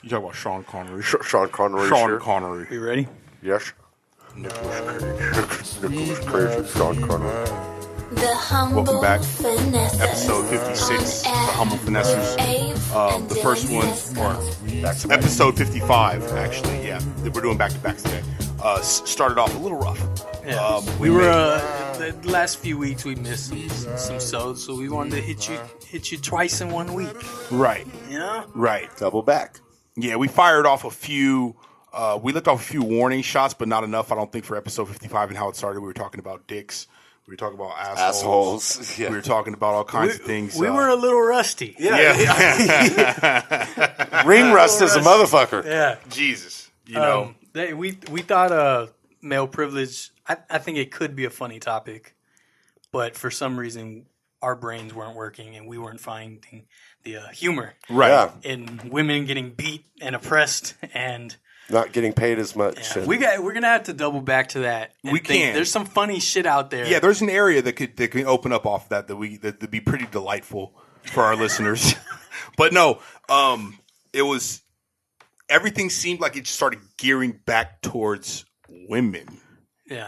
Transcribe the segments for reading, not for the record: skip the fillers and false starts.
You talk about Sean Connery. Sean Connery. Sean Connery. You ready? Yes. Nicholas Cage. Sean Connery. Welcome back. Episode 56, The Humble Finessors. The first one, or episode 55, actually, yeah. We're doing back-to-backs today. Started off a little rough. Yeah. We were, the last few weeks we missed some sods, so we wanted to hit you twice in 1 week. Right. You know? Right. Double back. Yeah, we fired off a few, we left off a few warning shots, but not enough, I don't think, for episode 55 and how it started. We were talking about dicks. We were talking about assholes. Yeah. We were talking about all kinds of things. We were a little rusty. Yeah. Ring rust is a motherfucker. Yeah. Jesus. You know. We thought male privilege, I think it could be a funny topic, but for some reason our brains weren't working and we weren't finding the humor. Right. Yeah. In women getting beat and oppressed and not getting paid as much. yeah, we're gonna have to double back to that. We can. There's some funny shit out there. Yeah, there's an area that could open up off that'd be pretty delightful for our listeners. But no, it was everything seemed like it just started gearing back towards women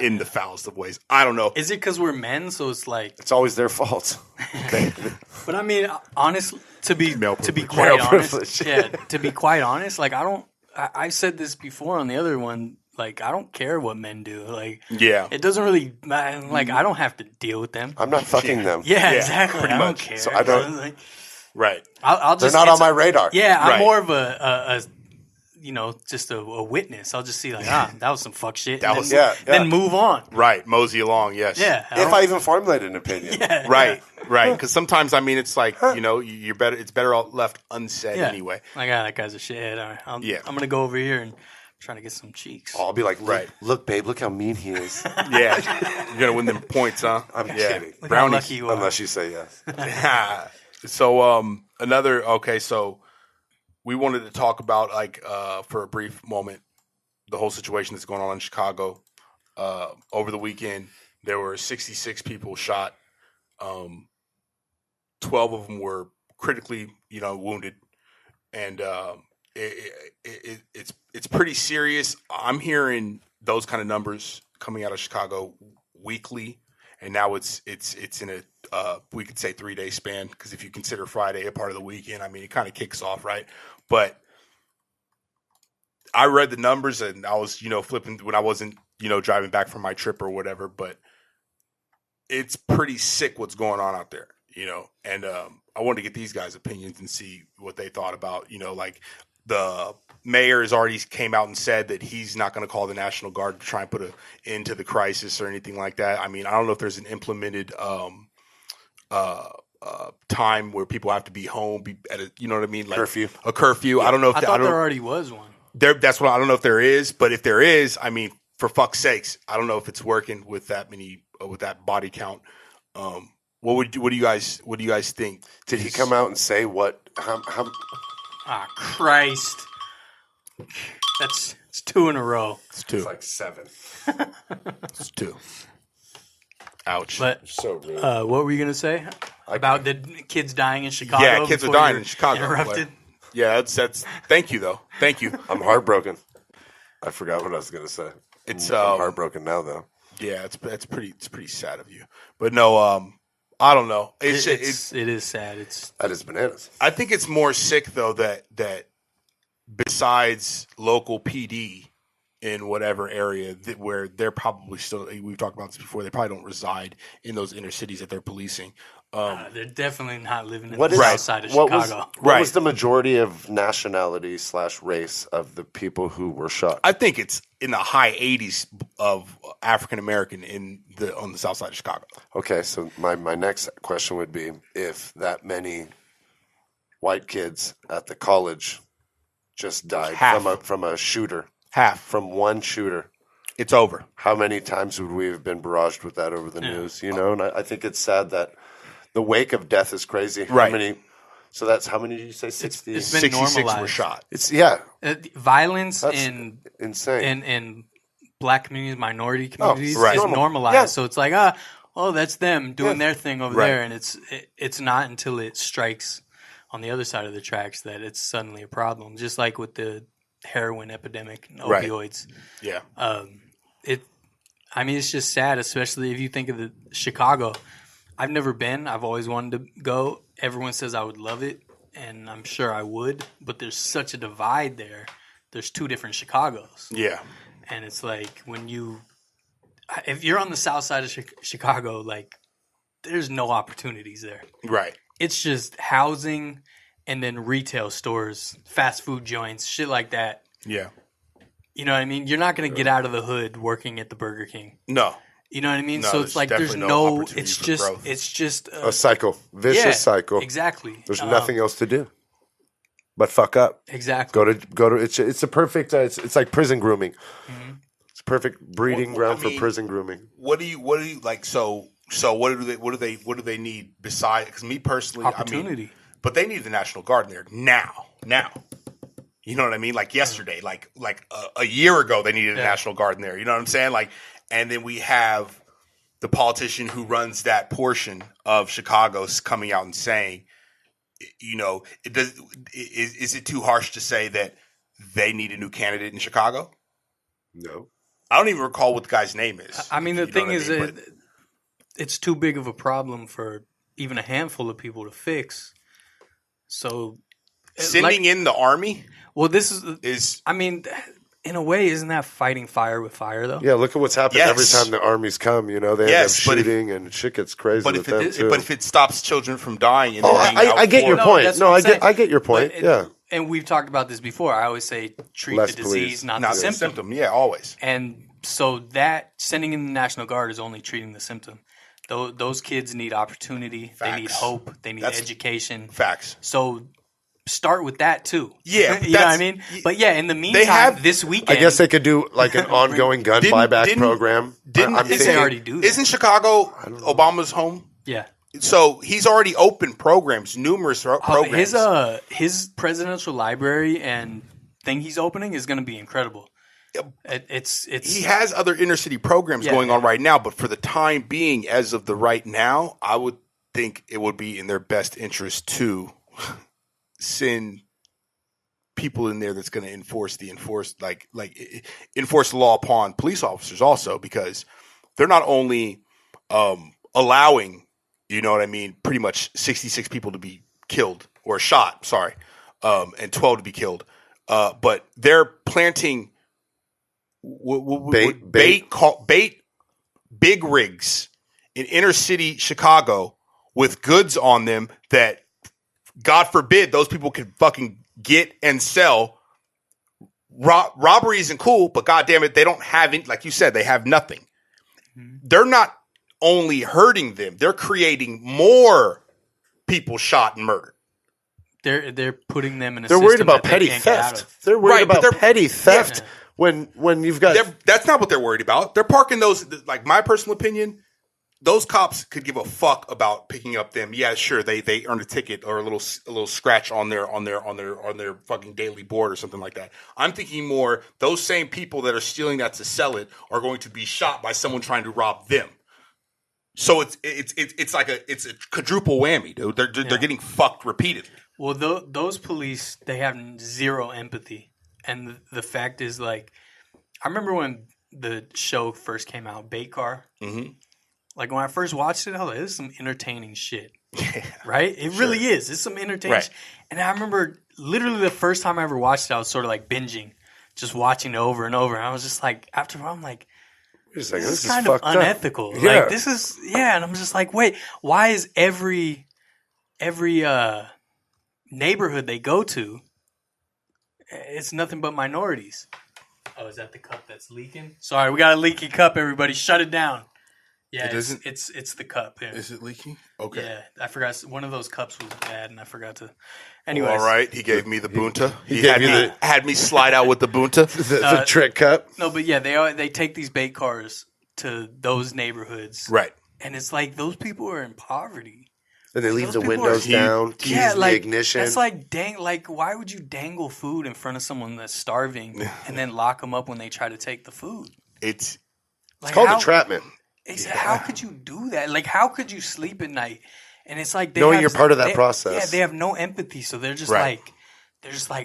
in the foulest of ways. I don't know. Is it because we're men? So it's like It's always their fault. But I mean, honestly, to be privilege. quite Male honest, privilege. yeah, to be quite honest, like I said this before on the other one. Like I don't care what men do. Like Yeah. it doesn't really matter. Like I don't have to deal with them. I'm not fucking them. Yeah, exactly. pretty I don't much. care. So I don't- Like, Right. I'll They're just not on it's my a- radar. Yeah, I'm Right. more of a just a witness. I'll just see like that was some fuck shit. That and was- then, yeah. then move on. Right. Mosey along. Yes. Yeah. If I even formulate an opinion. Right. Right. Because sometimes, I mean, it's like you're better. It's better all left unsaid Yeah. anyway. Like, that guy's a shithead. All right, I'm going to go over here and try to get some cheeks. I'll be like, Right. look, babe, look how mean he is. Yeah. You're gonna win them points, huh? I'm kidding. Look how brownies. lucky you are. Unless you say yes. So so we wanted to talk about for a brief moment the whole situation that's going on in Chicago. Over the weekend there were 66 people shot. 12 of them were critically wounded, and it's pretty serious. I'm hearing those kind of numbers coming out of Chicago weekly. And now it's in a we could say 3-day span, because if you consider Friday a part of the weekend, I mean it kind of kicks off, right? But I read the numbers and I was flipping when I wasn't driving back from my trip or whatever. But it's pretty sick what's going on out there, And I wanted to get these guys' opinions and see what they thought about like the mayor has already came out and said that he's not going to call the National Guard to try and put an end to the crisis or anything like that. I mean, I don't know if there's an implemented time where people have to be home, be at a, you know what I mean? Like Curfew. A curfew. I don't know if I thought there already was one. that's what I don't know if there is, but if there is, I mean, for fuck's sakes, I don't know if it's working with that many with that body count. What do you guys think? Did he come out and say what? How Ah, Christ. It's 2 in a row. It's 2. It's like 7. It's 2. Ouch. But So rude. what were you going to say about the kids dying in Chicago? Yeah, kids are before dying you're in Chicago. Interrupted. Yeah, that's. Thank you, though. Thank you. I'm heartbroken. I forgot what I was going to say. It's I'm heartbroken now, though. Yeah, it's pretty sad of you. But no, I don't know. It is sad. That is bananas. I think it's more sick though that besides local PD in whatever area where they're probably still, we've talked about this before, they probably don't reside in those inner cities that they're policing. They're definitely not living in What the is- south side of What Chicago. was the majority of nationality / race of the people who were shot? I think it's in the high 80s of African American on the south side of Chicago. Okay, so my next question would be, if that many white kids at the college just died Half. from a shooter, Half. from one shooter, It's over. how many times would we have been barraged with that over the news? And I think it's sad that the wake of death is crazy. Right. So that's how many did you say? 60? It's been 66 normalized. were shot. It's Violence That's in insane. black communities, minority communities right. is Normal. normalized. Yeah. So it's like, that's them doing their thing over Right. there, and it's not until it strikes on the other side of the tracks that it's suddenly a problem. Just like with the heroin epidemic and Right. opioids. Yeah. It's just sad, especially if you think of the Chicago. I've never been. I've always wanted to go. Everyone says I would love it, and I'm sure I would. But there's such a divide there. There's two different Chicagos. Yeah. And it's like if you're on the south side of Chicago, like there's no opportunities there. Right. It's just housing and then retail stores, fast food joints, shit like that. Yeah. You know what I mean? You're not going to get out of the hood working at the Burger King. No. You know what I mean? No, So it's like there's definitely no opportunity it's for just growth. it's just A cycle, vicious cycle. Exactly. There's nothing else to do but fuck up. Exactly. Go to. It's a perfect. It's like prison grooming. Mm-hmm. It's a perfect breeding ground for prison grooming. What do you like? So what do they need besides? Because me personally, Opportunity. But they need the National Guard in there now. You know what I mean? Like yesterday, like a year ago, they needed a National Guard in there. You know what I'm saying? Like, and then we have the politician who runs that portion of Chicago coming out and saying, you know, is it too harsh to say that they need a new candidate in Chicago? No. I don't even recall what the guy's name is. I mean, the thing is, it's too big of a problem for even a handful of people to fix. So sending in the army. Well, this is. I mean, in a way, isn't that fighting fire with fire, though? Yeah, look at what's happened every time the armies come. You know, they end up shooting and shit gets crazy with them too. But if it stops children from dying, and I get your point. No, I get your point. Yeah. And we've talked about this before. I always say treat the disease, not the symptom. Yeah, always. And so that sending in the National Guard is only treating the symptom. Those kids need opportunity. Facts. They need hope. They need education. Facts. So start with that too. Yeah, you know what I mean. But yeah, in the meantime, this weekend, I guess they could do like an ongoing gun buyback program. They already do that. Isn't Chicago Obama's home? Yeah. So he's already opened programs, numerous programs. His presidential library and thing he's opening is going to be incredible. It's he has other inner city programs going on right now, but for the time being, as of the right now, I would think it would be in their best interest to send people in there that's going to enforce the law upon police officers also, because they're not only allowing, you know what I mean, pretty much 66 people to be killed or shot, and 12 to be killed, but they're planting bait big rigs in inner city Chicago with goods on them that, God forbid, those people could fucking get and sell. Robbery isn't cool, but God damn it, they don't have it. Like you said, they have nothing. Mm-hmm. They're not only hurting them; they're creating more people shot and murdered. They're putting them in a. They're worried about petty theft. They're worried about petty theft. Yeah. When you've got that's not what they're worried about. They're parking those. Like, my personal opinion, those cops could give a fuck about picking up them. Yeah, sure, they earned a ticket or a little scratch on their fucking daily board or something like that. I'm thinking more those same people that are stealing that to sell it are going to be shot by someone trying to rob them. So it's like a quadruple whammy, dude. They're getting fucked repeatedly. Well, those police, they have zero empathy. And the fact is, like, I remember when the show first came out, Bait Car. Mm-hmm. Like, when I first watched it, I was like, this is some entertaining shit. Yeah, right? It really is. It's some entertaining shit. And I remember literally the first time I ever watched it, I was sort of like binging, just watching it over and over. And I was just like, after a while, I'm like, this is kind of unethical. Yeah. Like, this is, and I'm just like, wait, why is every neighborhood they go to, it's nothing but minorities? Oh, is that the cup that's leaking? Sorry, we got a leaky cup, everybody. Shut it down. Yeah, it's the cup. Yeah. Is it leaking? Okay. Yeah, I forgot. One of those cups was bad, and I forgot to. Anyways. All right, he gave me the bunta. He had me slide out with the bunta. the trick cup. No, but yeah, they take these bait cars to those neighborhoods. Right. And it's like those people are in poverty. And they leave the windows down, keys in the ignition. That's like, why would you dangle food in front of someone that's starving and then lock them up when they try to take the food? It's called entrapment. How could you do that? Like, how could you sleep at night And it's like knowing you're part of that process. Yeah, they have no empathy, so they're just like,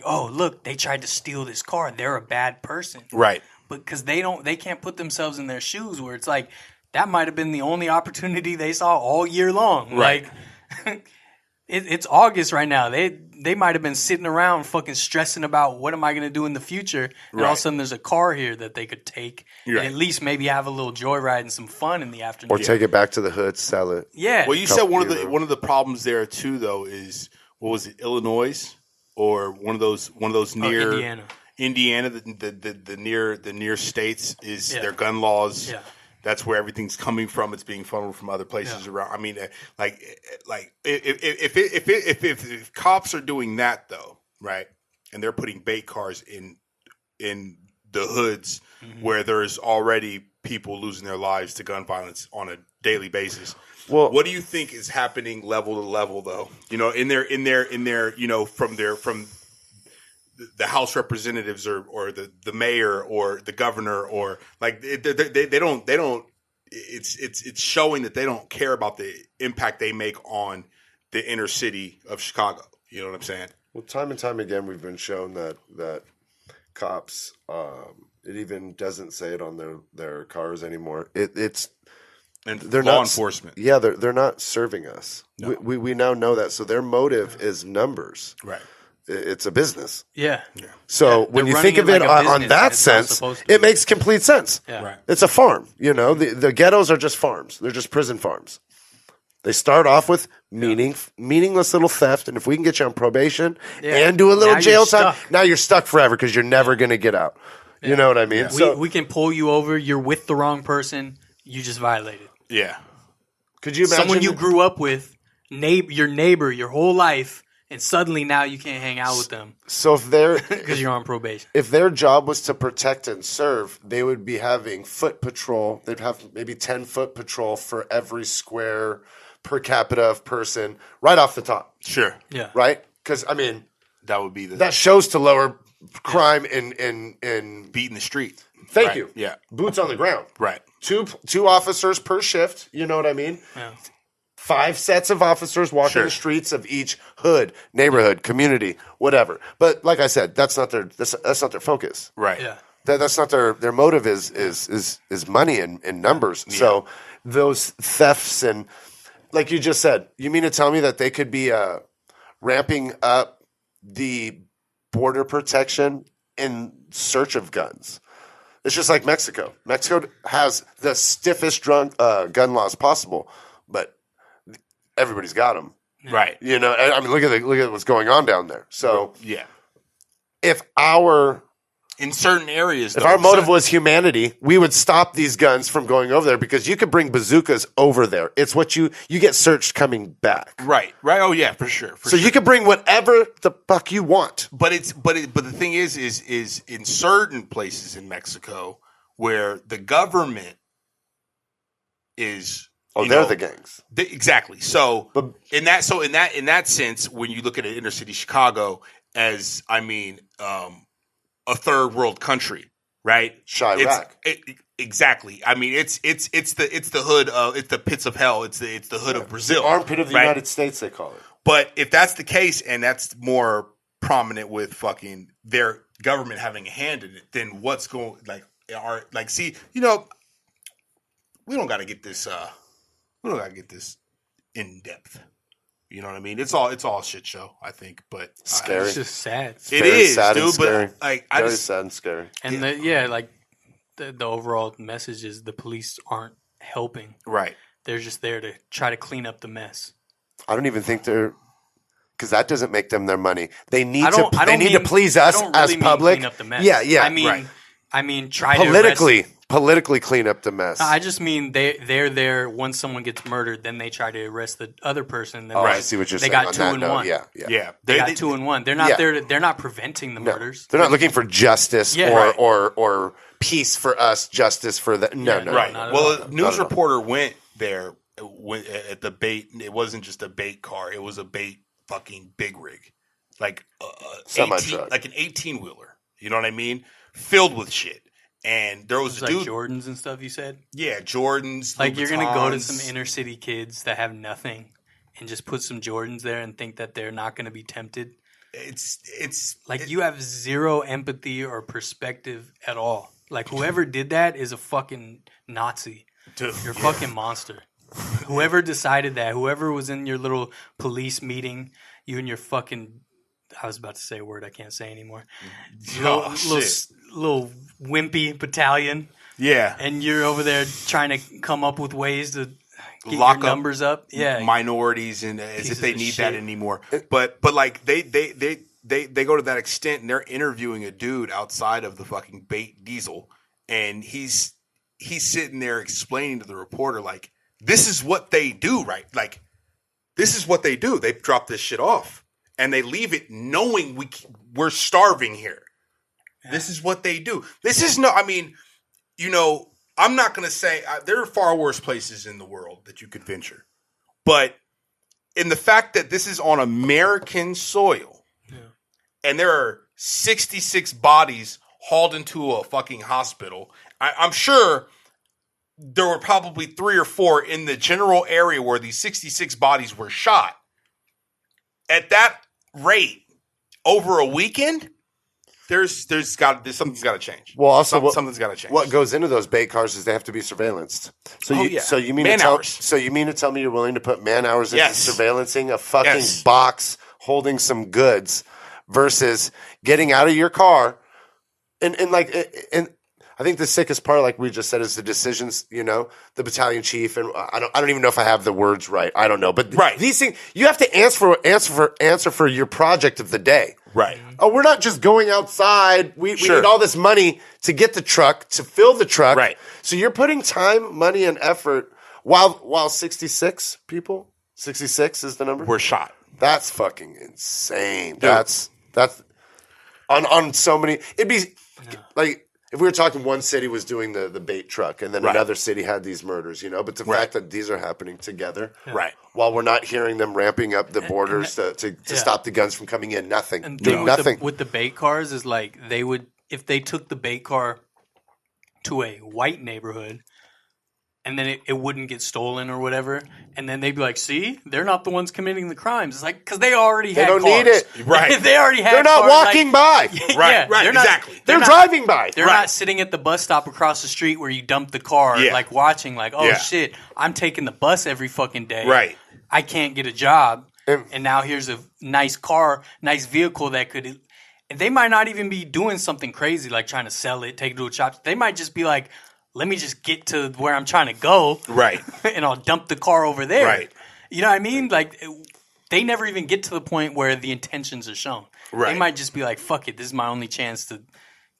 oh, look, they tried to steal this car. They're a bad person, Right. But because they can't put themselves in their shoes, where it's like that might have been the only opportunity they saw all year long. Right. Like, it's August right now. They might have been sitting around fucking stressing about what am I going to do in the future, and all of a sudden there's a car here that they could take and at least maybe have a little joyride and some fun in the afternoon, or take it back to the hood, sell it. Yeah. Well, you said one of the problems there too, though, is what was it, Illinois, or one of those near Indiana, the near states is their gun laws. Yeah. That's where everything's coming from. It's being funneled from other places around. I mean, like if cops are doing that though, right, and they're putting bait cars in the hoods where there's already people losing their lives to gun violence on a daily basis. Well, what do you think is happening level to level though? You know, in their you know, from the House representatives or the mayor or the governor or like they don't it's showing that they don't care about the impact they make on the inner city of Chicago. You know what I'm saying? Well, time and time again, we've been shown that cops, it even doesn't say it on their cars anymore. It's and they're law not enforcement. Yeah, they're not serving us. No. We now know that. So their motive is numbers. Right. It's a business. Yeah. So when you think of it on that sense, it makes complete sense. Yeah. Right. It's a farm. You know, the ghettos are just farms. They're just prison farms. They start off with meaningless little theft, and if we can get you on probation and do a little jail time, now you're stuck forever because you're never going to get out. Yeah. You know what I mean? Yeah. So we can pull you over. You're with the wrong person. You just violated. Yeah. Could you imagine someone you grew up with, your neighbor, your whole life? And suddenly now you can't hang out with them. So if they're because you're on probation. If their job was to protect and serve, they would be having foot patrol. They'd have maybe 10 foot patrol for every square per capita of person right off the top. Sure. Yeah. Right? Because I mean that would be that shows to lower crime in beating the street. Thank you. Yeah. Boots on the ground. Right. Two officers per shift. You know what I mean? Yeah. 5 sets of officers walking the streets of each hood, neighborhood, community, whatever. But like I said, that's not their focus. Right. Yeah. That's not their motive is money and numbers. Yeah. So those thefts and like you just said, you mean to tell me that they could be ramping up the border protection in search of guns? It's just like Mexico. Mexico has the stiffest gun laws possible, but everybody's got them, right? You know, I mean, look at what's going on down there. So, yeah, if in certain areas, if our motive was humanity, we would stop these guns from going over there because you could bring bazookas over there. It's what you get searched coming back, right? Oh yeah, for sure. So you can bring whatever the fuck you want, but the thing is in certain places in Mexico where the government is. They're the gangs. Exactly. So in that sense, when you look at an inner city Chicago as, I mean, a third world country, right? Chirac. Exactly. I mean, it's the hood of it's the pits of hell. It's the hood of Brazil, the armpit of the United States, they call it. But if that's the case, and that's more prominent with fucking their government having a hand in it, then what's going see, you know, we don't got to get this. We don't gotta get this in depth. You know what I mean? It's all a shit show, I think. But scary. It's just sad. It is, sad dude. And scary. But like, very sad and scary. And the overall message is the police aren't helping. Right. They're just there to try to clean up the mess. I don't even think they're because that doesn't make them their money. They need to please us as public. Clean up the mess. Yeah. I mean, try politically clean up the mess. I just mean they're there once someone gets murdered, then they try to arrest the other person. Then I see what you're saying. They got 2 and 1. Yeah. They got 2 and 1. They're not there. They're not preventing the murders. They're not looking for justice or peace for us, justice for the no. Right. Well, a news reporter went there at the bait. It wasn't just a bait car. It was a bait fucking big rig, like like an 18-wheeler. You know what I mean? Filled with shit. And there was a dude, Jordans and stuff. You said, yeah, Jordans. Like you're gonna go to some inner city kids that have nothing, and just put some Jordans there and think that they're not going to be tempted. It's Like, you have zero empathy or perspective at all. Like, whoever did that is a fucking Nazi. dude, You're a fucking monster. Whoever decided that, whoever was in your little police meeting, you and your fucking, I was about to say a word I can't say anymore. Oh, shit. Little wimpy battalion. Yeah. And you're over there trying to come up with ways to get Lock your up numbers up. Yeah. minorities and as if Pieces they of need shit. that anymore. But like they go to that extent and they're interviewing a dude outside of the fucking bait diesel, and he's sitting there explaining to the reporter like, this is what they do, right? Like, this is what they do. They drop this shit off and they leave it knowing we're starving here. Yeah. This is what they do. This is no, I mean, you know, I'm not going to say there are far worse places in the world that you could venture. But in the fact that this is on American soil, and there are 66 bodies hauled into a fucking hospital, I'm sure there were probably 3 or 4 in the general area where these 66 bodies were shot. At that rate, over a weekend, something's got to change. Well, also something's got to change. What goes into those bait cars is they have to be surveillanced. So you mean to tell me you're willing to put man hours into surveillancing a fucking box holding some goods versus getting out of your car and I think the sickest part, like we just said, is the decisions. You know, the battalion chief, and I don't even know if I have the words right. I don't know, but these things you have to answer for your project of the day. Right. Oh, we're not just going outside. We need all this money to get the truck, to fill the truck. Right. So you're putting time, money, and effort while 66 people, 66 is the number, were shot. That's fucking insane. Dude. That's on so many. It'd be like if we were talking one city was doing the bait truck and then another city had these murders, you know. But the fact that these are happening together, while we're not hearing them ramping up the borders to stop the guns from coming in, nothing, and doing nothing. With the bait cars is like they would, if they took the bait car to a white neighborhood, and then it wouldn't get stolen or whatever, and then they'd be like, "See, they're not the ones committing the crimes." It's like because they already had cars. They don't need it, right? They already had. They're not cars, walking by, right? Exactly. They're driving by. They're not sitting at the bus stop across the street where you dump the car, like watching, like, oh shit, I'm taking the bus every fucking day. Right. I can't get a job, and now here's a nice car, nice vehicle that could. And they might not even be doing something crazy like trying to sell it, take it to a shop. They might just be like, let me just get to where I'm trying to go. Right. And I'll dump the car over there. Right. You know what I mean? Like, they never even get to the point where the intentions are shown. Right. They might just be like, fuck it, this is my only chance to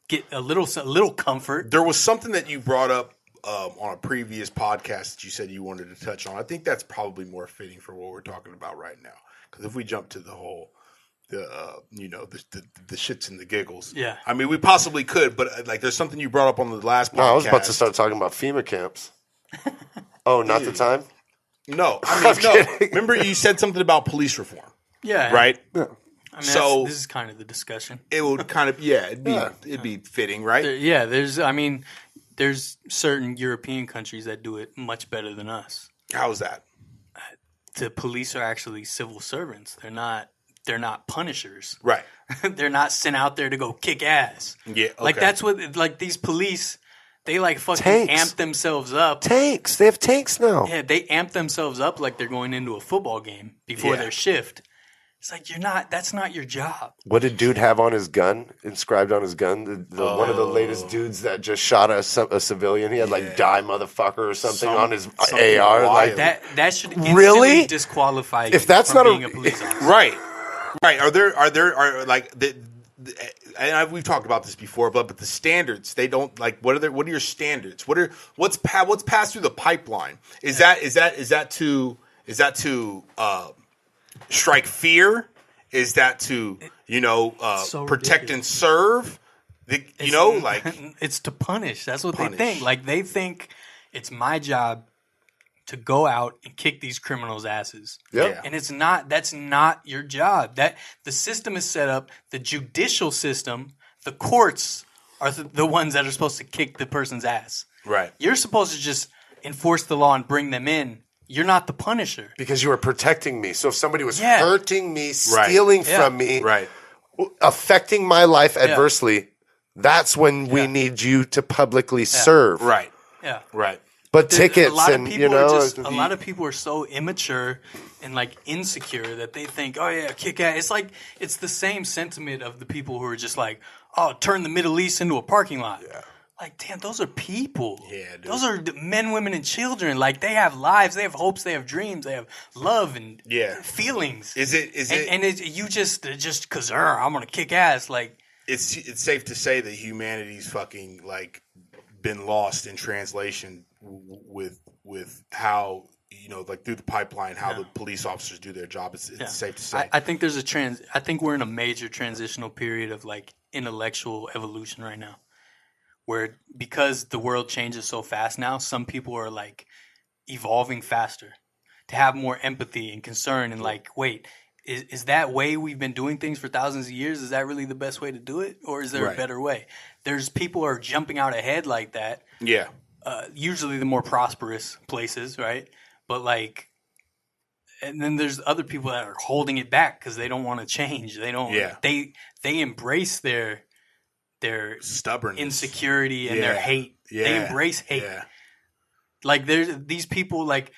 get a little comfort. There was something that you brought up on a previous podcast that you said you wanted to touch on. I think that's probably more fitting for what we're talking about right now. Because if we jump to the whole... the shits and the giggles. Yeah. I mean, we possibly could, but like, there's something you brought up on the last podcast. No, I was about to start talking about FEMA camps. Oh, not the time? No. I mean, no. Remember you said something about police reform. Yeah. Right? Yeah. I mean, this is kind of the discussion. It would kind of, it'd be fitting, right? There's certain European countries that do it much better than us. How is that? The police are actually civil servants. They're not punishers. Right. They're not sent out there to go kick ass. Yeah. Okay. Like that's what like these police, they like fucking amp themselves up. Tanks. They have tanks now. Yeah, they amp themselves up like they're going into a football game before their shift. It's like that's not your job. What did dude have on his gun? Inscribed on his gun? One of the latest dudes that just shot a civilian. He had like die motherfucker or something on his AR. Like that should instantly disqualify you if that's from not being a police officer. Right. Are there like and we've talked about this before, but the standards, they don't like. What are your standards? What's passed through the pipeline? Is that to strike fear? Is that to protect and serve? It's to punish. That's what they think. Like they think it's my job to go out and kick these criminals' asses. Yeah. And it's not. That's not your job. That the system is set up. The judicial system, the courts are the ones that are supposed to kick the person's ass. Right. You're supposed to just enforce the law and bring them in. you're not the Punisher. Because you were protecting me. So if somebody was Yeah. hurting me, stealing from me, Right. affecting my life adversely, that's when we need you to publicly serve. Right. Yeah. Right. But tickets and, a lot of people are so immature and like insecure that they think, oh yeah, kick ass. It's like, it's the same sentiment of the people who are just like, oh, turn the Middle East into a parking lot. Yeah. Like, damn, those are people. Yeah, dude. Those are men, women, and children. Like, they have lives, they have hopes, they have dreams, they have love and feelings. You just because I'm gonna kick ass. Like, it's safe to say that humanity's fucking like been lost in translation with how, you know, like through the pipeline, how the police officers do their job. It's safe to say. I think there's I think we're in a major transitional period of like intellectual evolution right now, where because the world changes so fast now, some people are like evolving faster to have more empathy and concern and like, wait, is that way we've been doing things for thousands of years? Is that really the best way to do it? Or is there a better way? There's people who are jumping out ahead like that. Yeah. Usually the more prosperous places, right? But like, and then there's other people that are holding it back because they don't want to change. They don't. Yeah. They embrace their stubbornness, insecurity, and their hate. Yeah. They embrace hate. Yeah. Like there's these people. Like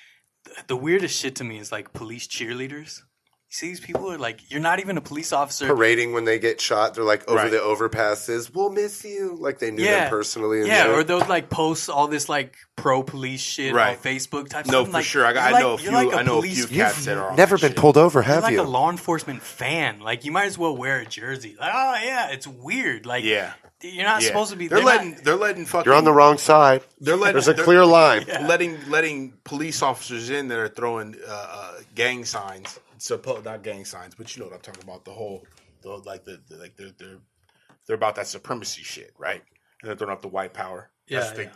the weirdest shit to me is like police cheerleaders. You see these people are like, you're not even a police officer. Parading when they get shot. They're like over the overpasses. We'll miss you. Like they knew them personally. And or they'll like post all this like pro police shit on Facebook type stuff. No, for sure. I know a few cats that are on never been pulled over, have you? You're like a law enforcement fan. Like you might as well wear a jersey. Like, oh yeah, it's weird. Like you're not supposed to be. They're letting fucking. You're on the wrong side. There's a clear line. Yeah. Letting police officers in that are throwing gang signs. Not gang signs, but you know what I'm talking about. They're about that supremacy shit, right? And they're throwing up the white power.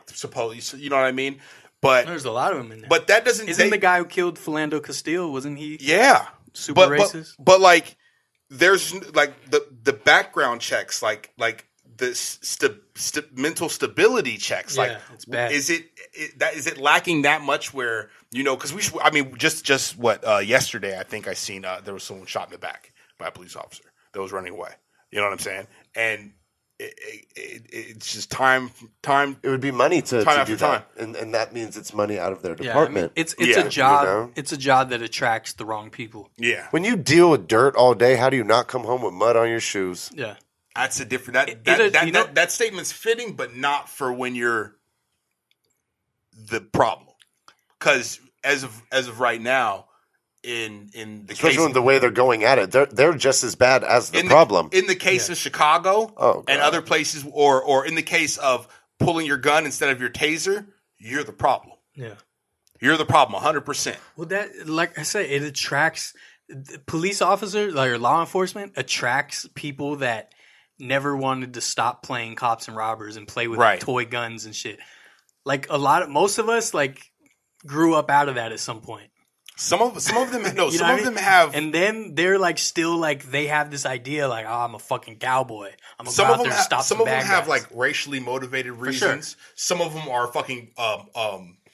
Supposedly, you know what I mean? But there's a lot of them in there. But that doesn't. Isn't the guy who killed Philando Castile? Wasn't he? Yeah, super racist. But like, there's like the background checks, like the mental stability checks. Like, it's bad. Is it lacking that much? Where, you know, because just what yesterday I think I seen there was someone shot in the back by a police officer that was running away. You know what I'm saying? And it's just time. It would be money to do that, and that means it's money out of their department. It's a job. You know? It's a job that attracts the wrong people. Yeah. When you deal with dirt all day, how do you not come home with mud on your shoes? Yeah. That's a different. That statement's fitting, but not for when you're the problem. Because as of right now, in the especially case, with the way they're going at it, they're just as bad as the problem. In the case of Chicago and other places, or in the case of pulling your gun instead of your taser, you're the problem. Yeah, you're the problem, 100%. Well, that, like I said, it attracts police officers, like law enforcement, attracts people that never wanted to stop playing cops and robbers and play with toy guns and shit. Like most of us like grew up out of that at some point. Some of them them have, and then they're like still like they have this idea like, oh, I'm a fucking cowboy. I'm gonna go out there and stop some bad guys. Have like racially motivated reasons. Sure. Some of them are fucking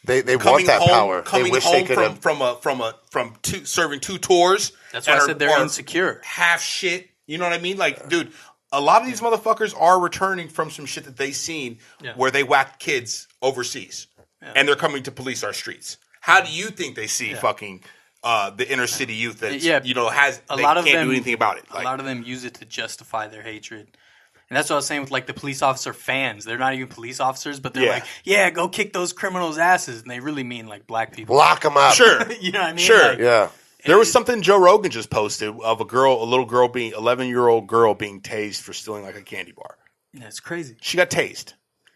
they want that power. Coming home from serving 2 tours. That's why I said they're insecure, half shit. You know what I mean? Like, dude, a lot of these motherfuckers are returning from some shit that they seen where they whacked kids overseas, and they're coming to police our streets. How do you think they see fucking the inner city youth that has a lot of them can't do anything about it? Like, a lot of them use it to justify their hatred, and that's what I was saying with like the police officer fans. They're not even police officers, but they're like, go kick those criminals' asses, and they really mean like black people. Lock them up. Sure, you know what I mean? Sure, like, There was something Joe Rogan just posted of a 11-year-old girl being tased for stealing like a candy bar. That's crazy. She got tased,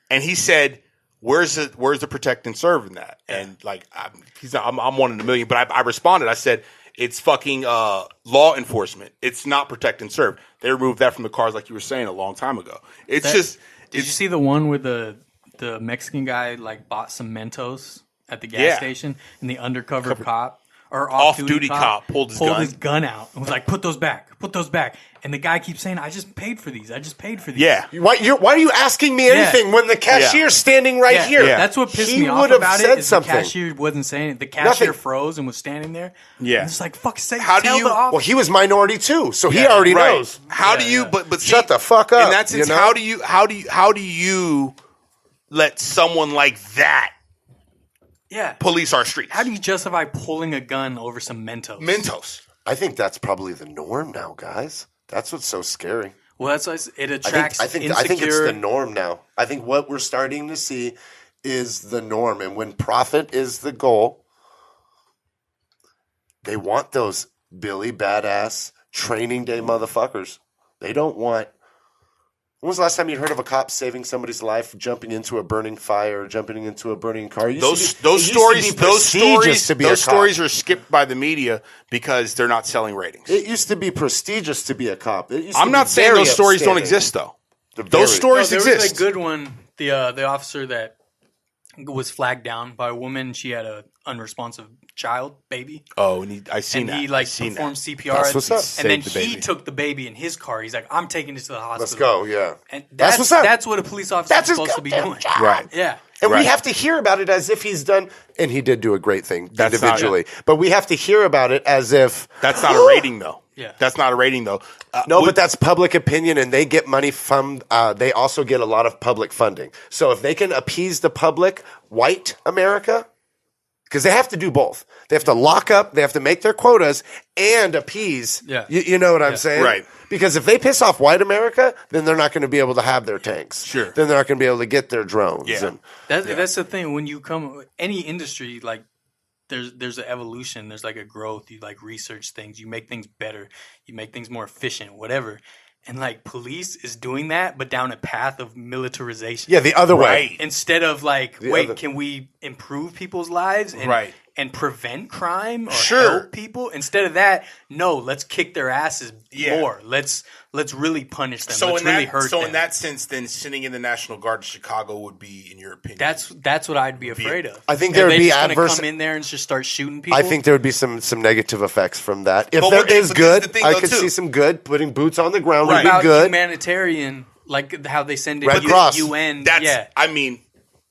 and he said, "Where's the protect and serve in that?" And like, I'm one in a million. But I responded. I said, "It's fucking law enforcement. It's not protect and serve. They removed that from the cars, like you were saying a long time ago. Did you see the one where the Mexican guy like bought some Mentos at the gas station, and the undercover cop or off-duty cop pulled his gun out and was like, put those back. And the guy keeps saying, I just paid for these. Yeah. Why are you asking me anything when the cashier's standing right here? Yeah. That's what pissed He me off would have about said it. Is something. the cashier wasn't saying it. The cashier Nothing. froze and was standing there. Yeah. And it's like, fuck, say, How do tell you- the officer. Well, he was minority too, so he already Right. knows. How do Yeah, you? yeah. But Shut see, the fuck up. In that sense, you know? how do you let someone like that Yeah. police our streets? How do you justify pulling a gun over some Mentos? I think that's probably the norm now, guys. That's what's so scary. Well, that's why it attracts I think it's the norm now. I think what we're starting to see is the norm, and when profit is the goal, they want those Billy badass training day motherfuckers. They don't want. When was the last time you heard of a cop saving somebody's life, jumping into a burning fire, jumping into a burning car? Those stories are skipped by the media because they're not selling ratings. It used to be prestigious to be a cop. I'm not saying those stories don't exist, though. Those stories there exist. was a good one. The officer that was flagged down by a woman. She had a unresponsive baby. Oh, and I seen that. He performed CPR. That's what's up. And then Saved the he baby. took the baby in his car. He's like, I'm taking it to the hospital. Let's go, yeah. And That's what's up. That's what a police officer is supposed to be doing. Right. Yeah. And Right. we have to hear about it as if he's done, and he did do a great thing That's individually. But we have to hear about it as if That's not a rating, though. Yeah. That's not a rating, though. but that's public opinion, and they get money from. They also get a lot of public funding. So if they can appease the public, white America, because they have to do both. They have to lock up, they have to make their quotas, and appease. Yeah. You know what I'm saying? Right. Because if they piss off white America, then they're not going to be able to have their tanks. Sure. Then they're not going to be able to get their drones. Yeah. And That's the thing. When you come any industry, like there's an evolution, there's like a growth. You like research things, you make things better, you make things more efficient, whatever. And like police is doing that, but down a path of militarization. yeah, the other way. Instead of like, other- can we improve people's lives and Right. and prevent crime or Sure. help people? Instead of that, no, let's kick their asses Yeah. more. Let's really punish them. So let's in really that, hurt them. in that sense, then sitting in the National Guard of Chicago would be, in your opinion, That's what I'd be afraid of. I think Are there would they be just gonna adverse- come in there and just start shooting people. I think there would be some negative effects from that. If But there but is this good, the thing, I though, could too. see some good. Putting boots on the ground what would be about good. humanitarian, like how they send in Red Cross. UN. That's. Yeah, I mean,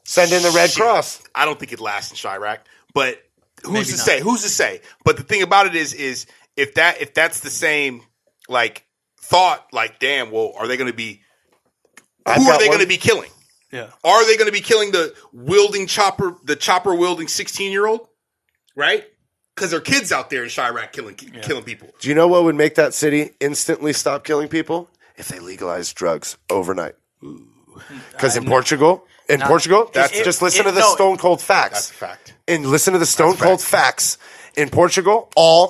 Send in the Red shit. Cross. I don't think it lasts in Chirac, but who's Maybe to not. say? Who's to say? But the thing about it is if that's the same like thought, like damn, well, are they going to be? I've Who are got they one. going to be killing? yeah. Are they going to be killing the chopper wielding 16-year-old? Right? Because there are kids out there in Chirac killing people. Do you know what would make that city instantly stop killing people? If they legalized drugs overnight. Because in Portugal, just listen to the stone cold facts. That's a fact. And listen to the stone cold facts. In Portugal, all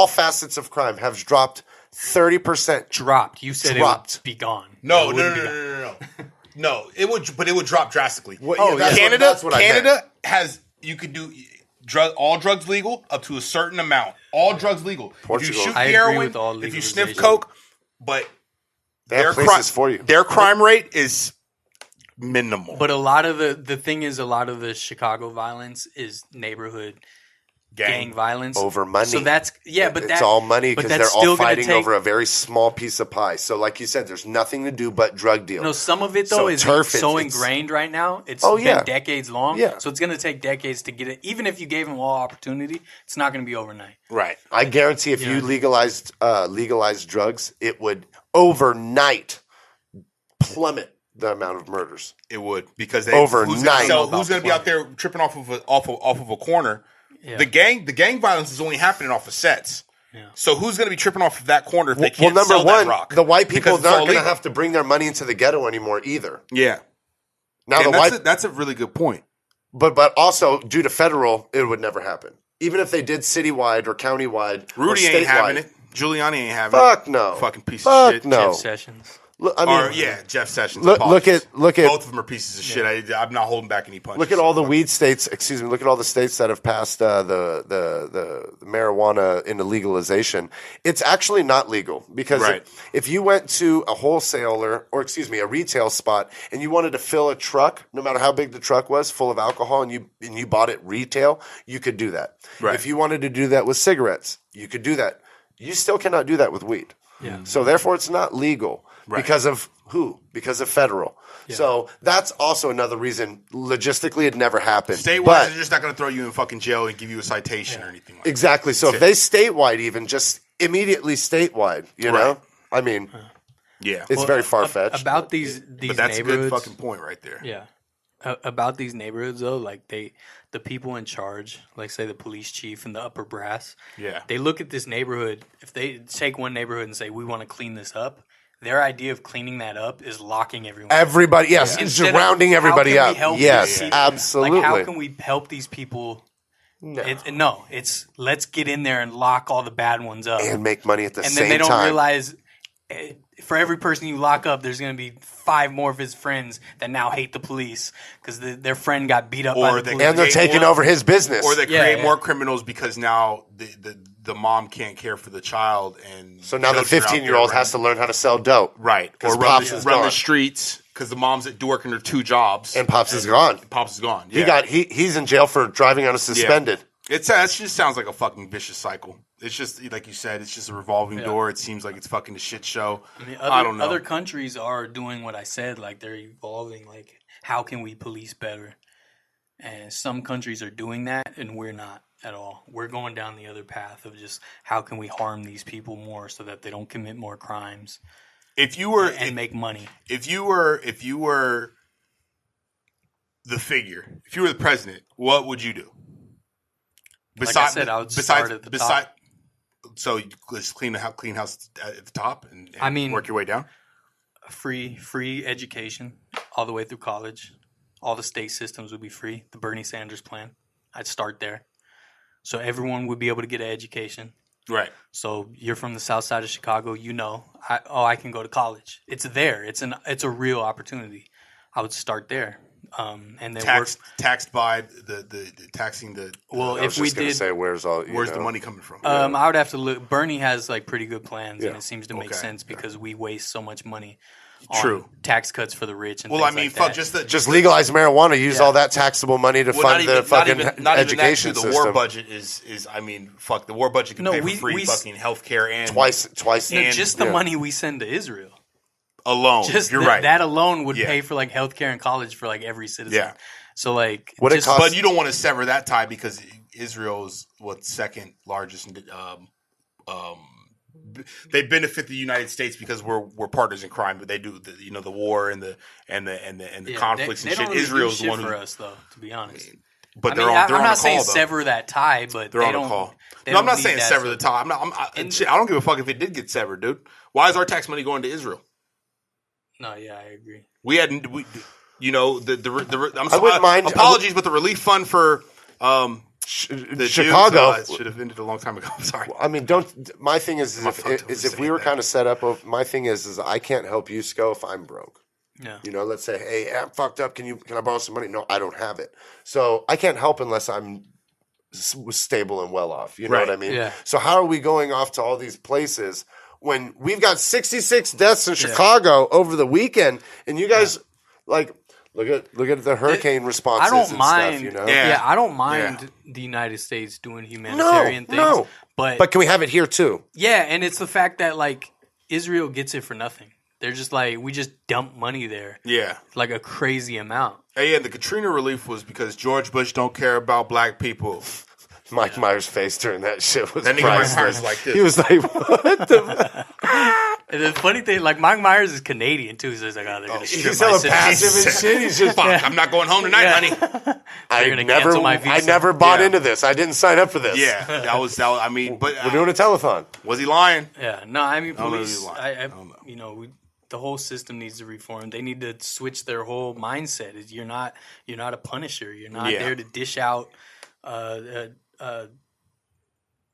facets of crime have dropped 30%. Dropped. You said Dropped. it would be gone. No, It no, wouldn't no, be no, gone. no, no, no. No, it would drop drastically. That's Canada what I meant. Canada has you could do all drugs legal up to a certain amount. All drugs legal. Portugal. If you shoot I agree heroin, with all if you sniff legalization. coke, but They have their places for you. Their crime rate is minimal. But a lot of the thing is, a lot of the Chicago violence is neighborhood gang violence Over money. So that's but it's all money but because that's they're all still gonna fighting take- over a very small piece of pie. So, like you said, there's nothing to do but drug deal. No, some of it though So is turf, so it's- ingrained right now. It's Oh, been yeah. decades long. Yeah. So it's going to take decades to get it. Even if you gave them all opportunity, it's not going to be overnight. right. I guarantee if you legalized drugs, it would overnight plummet the amount of murders. It would because they Overnight. Who's going to be out there tripping off of a corner? Yeah. The gang violence is only happening off of sets. Yeah. So who's going to be tripping off of that corner if they Well, can't number sell one, that rock? the white people Because it's all aren't going to legal. have to bring their money into the ghetto anymore either. Yeah. Now And the white, that's a really good point. but also due to federal, it would never happen. Even if they did citywide or countywide, Rudy or ain't statewide. having it. Giuliani ain't having it. Fuck no. Fucking piece Fuck of shit. no. Jeff Sessions. Look, I mean, Or Jeff Sessions. look Apologies. at both of them are pieces of shit. I'm not holding back any punches. look at all the weed states. Excuse me. Look at all the states that have passed the marijuana into legalization. It's actually not legal because Right. if you went to a wholesaler or a retail spot and you wanted to fill a truck, no matter how big the truck was, full of alcohol, and you bought it retail, you could do that. Right. If you wanted to do that with cigarettes, you could do that. You still cannot do that with weed. Yeah. So therefore, it's not legal. Right. Because of who? Because of federal. Yeah. So that's also another reason. Logistically, it never happened. Statewide, they're just not going to throw you in fucking jail and give you a citation or anything like exactly. that. So if they statewide, even just immediately statewide, you know, I mean, it's very far fetched. About these but that's neighborhoods, a good fucking point right there. Yeah. About these neighborhoods though, like the people in charge, like say the police chief and the upper brass, they look at this neighborhood. If they take one neighborhood and say we want to clean this up, their idea of cleaning that up is locking everyone. Everybody, yes, it's just rounding everybody up. Yes, absolutely. Like how can we help these people? No, it's let's get in there and lock all the bad ones up and make money at the same time. And then they don't realize. For every person you lock up, there's going to be 5 more of his friends that now hate the police because their friend got beat up by the police. And they're taking over his business. Or they create more criminals because now the mom can't care for the child. And so now the 15-year-old has to learn how to sell dope. Right. Or run the streets because the mom's working her 2 jobs. And Pops is gone. Pops is gone. Yeah. He's in jail for driving on a suspended. It just sounds like a fucking vicious cycle. It's just, like you said, it's just a revolving door. It seems like it's fucking a shit show. I don't know. Other countries are doing what I said. Like, they're evolving. Like, how can we police better? And some countries are doing that, and we're not at all. We're going down the other path of just how can we harm these people more so that they don't commit more crimes if you were and make money. If you were the figure, if you were the president, what would you do? Like I said, I would start at the top. So just clean house at the top and work your way down? Free education all the way through college. All the state systems would be free. The Bernie Sanders plan. I'd start there. So everyone would be able to get an education. Right. So you're from the south side of Chicago, I can go to college. It's there. It's a real opportunity. I would start there. And then taxed by the taxing the. Well, if we did, say where's the money coming from? I would have to look. Bernie has like pretty good plans, and it seems to make sense because we waste so much money. On tax cuts for the rich. And just legalize marijuana. Use all that taxable money to fund the fucking education system. The war budget is the war budget can pay for free fucking healthcare and twice. And just the money we send to Israel. Alone, you're right. That alone would pay for like healthcare and college for like every citizen. Yeah. So like, but you don't want to sever that tie because Israel is second largest. They benefit the United States because we're partners in crime, but they do the war and the conflicts and shit. Really Israel's the one for us though, to be honest. But they're on the call. I'm not saying sever that tie, but they're on the call. No, I'm not saying sever the tie. I don't give a fuck if it did get severed, dude. Why is our tax money going to Israel? No, yeah, I agree. I wouldn't mind. Apologies, but the relief fund for the Chicago Jews, should have ended a long time ago. I'm sorry. I mean, my thing is if we were kind of set up. My thing is I can't help you, Sco, if I'm broke. Yeah. Let's say, hey, I'm fucked up. Can I borrow some money? No, I don't have it. So I can't help unless I'm stable and well off. You know what I mean? Yeah. So how are we going off to all these places when we've got 66 deaths in Chicago over the weekend, and you guys look at the hurricane responses. I don't mind. Stuff, I don't mind the United States doing humanitarian things. No, but can we have it here too? Yeah, and it's the fact that like Israel gets it for nothing. They're just like, we just dump money there. Yeah, like a crazy amount. Hey, the Katrina relief was because George Bush don't care about black people. Mike Myers' face during that shit was priceless. Mike Myers like this. He was like, "What the?" And the funny thing, like Mike Myers is Canadian too, so he's like, "Oh, they're gonna strip he's my so passive and shit. He's just, fuck. I'm not going home tonight, honey. I never bought into this. I didn't sign up for this. Yeah, that was. I mean, but we're doing a telethon. Was he lying? Yeah, no. I mean, police. I don't know. The whole system needs to reform. They need to switch their whole mindset. You're not a punisher. You're not there to dish out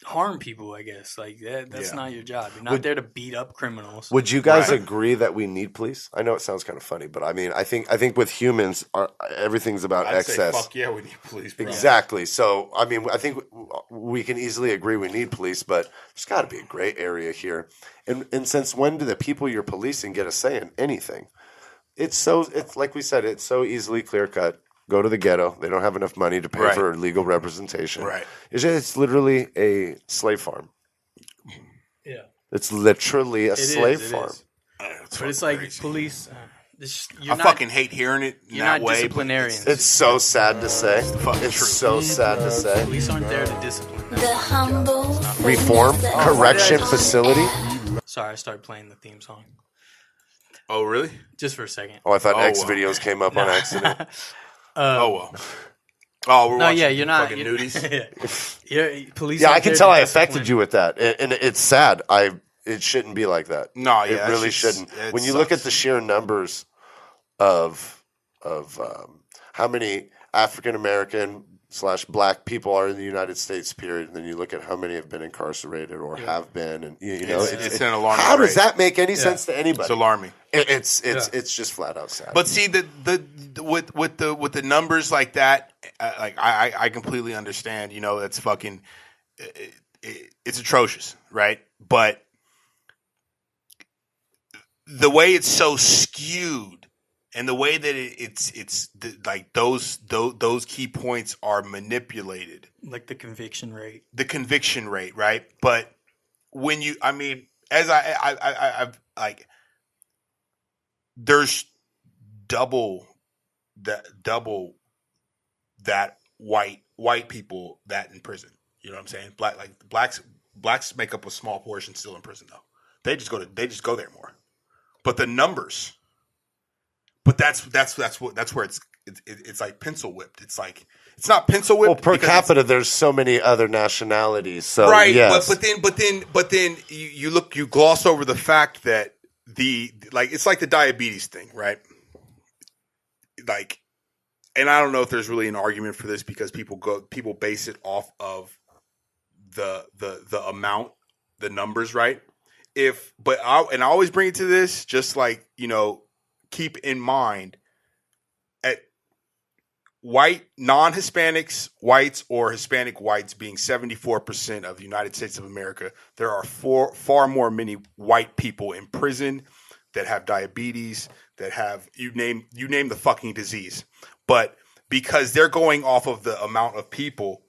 harm people, I guess. Like that's Yeah. not your job. You're not there to beat up criminals. Would you guys Right. agree that we need police? I know it sounds kind of funny, but I mean, I think with humans, everything's about I'd excess. say fuck yeah, we need police. Bro. Exactly. So, I mean, I think we can easily agree we need police, but there's got to be a gray area here. And since when do the people you're policing get a say in anything? It's like we said, it's so easily clear cut. Go to the ghetto. They don't have enough money to pay Right. for legal representation. Right. It's literally a slave farm. Yeah, It's literally a slave farm. But it's like police. I fucking hate hearing it in You're that not way. disciplinarians. It's so sad to say. fucking It's truth. so sad to say. Police aren't there to discipline. The humble Reform, correction facility. Sorry, I started playing the theme song Oh, really? just for a second. Oh, I thought Oh, X wow. videos came up on accident. Oh, well. Oh, we're No, watching yeah, you're not. fucking You're, nudies. police. Yeah, I aren't can there tell to I discipline. affected you with that, and it's sad. It shouldn't be like that. No, yeah, it that's really just- shouldn't. it When you look at sucks. the sheer numbers of how many African American / Black people are in the United States, period, and then you look at how many have been incarcerated or have been, and you know, It's an alarming How does rate. that make any sense to anybody? It's alarming. It's just flat out sad. But see, with the numbers like that, I completely understand. You know, that's fucking it's atrocious, right? But the way it's so skewed, and the way that it's like those key points are manipulated, Like the conviction rate. the conviction rate, right? But when you, I mean, as I've like, there's double that white people that in prison. You know what I'm saying? Blacks make up a small portion still in prison though. They just go there more. But the numbers, but that's where it's like pencil whipped. It's like it's not pencil whipped. well, per because capita, there's so many other nationalities. So right, yes. but then you gloss over the fact that it's like the diabetes thing, right? Like, and I don't know if there's really an argument for this because people base it off of the amount, the numbers, right? I always bring it to this, just like, you know, keep in mind at white, non-Hispanics, whites, or Hispanic whites being 74% of the United States of America, there are far more many white people in prison that have diabetes, that have, you name the fucking disease. But because they're going off of the amount of people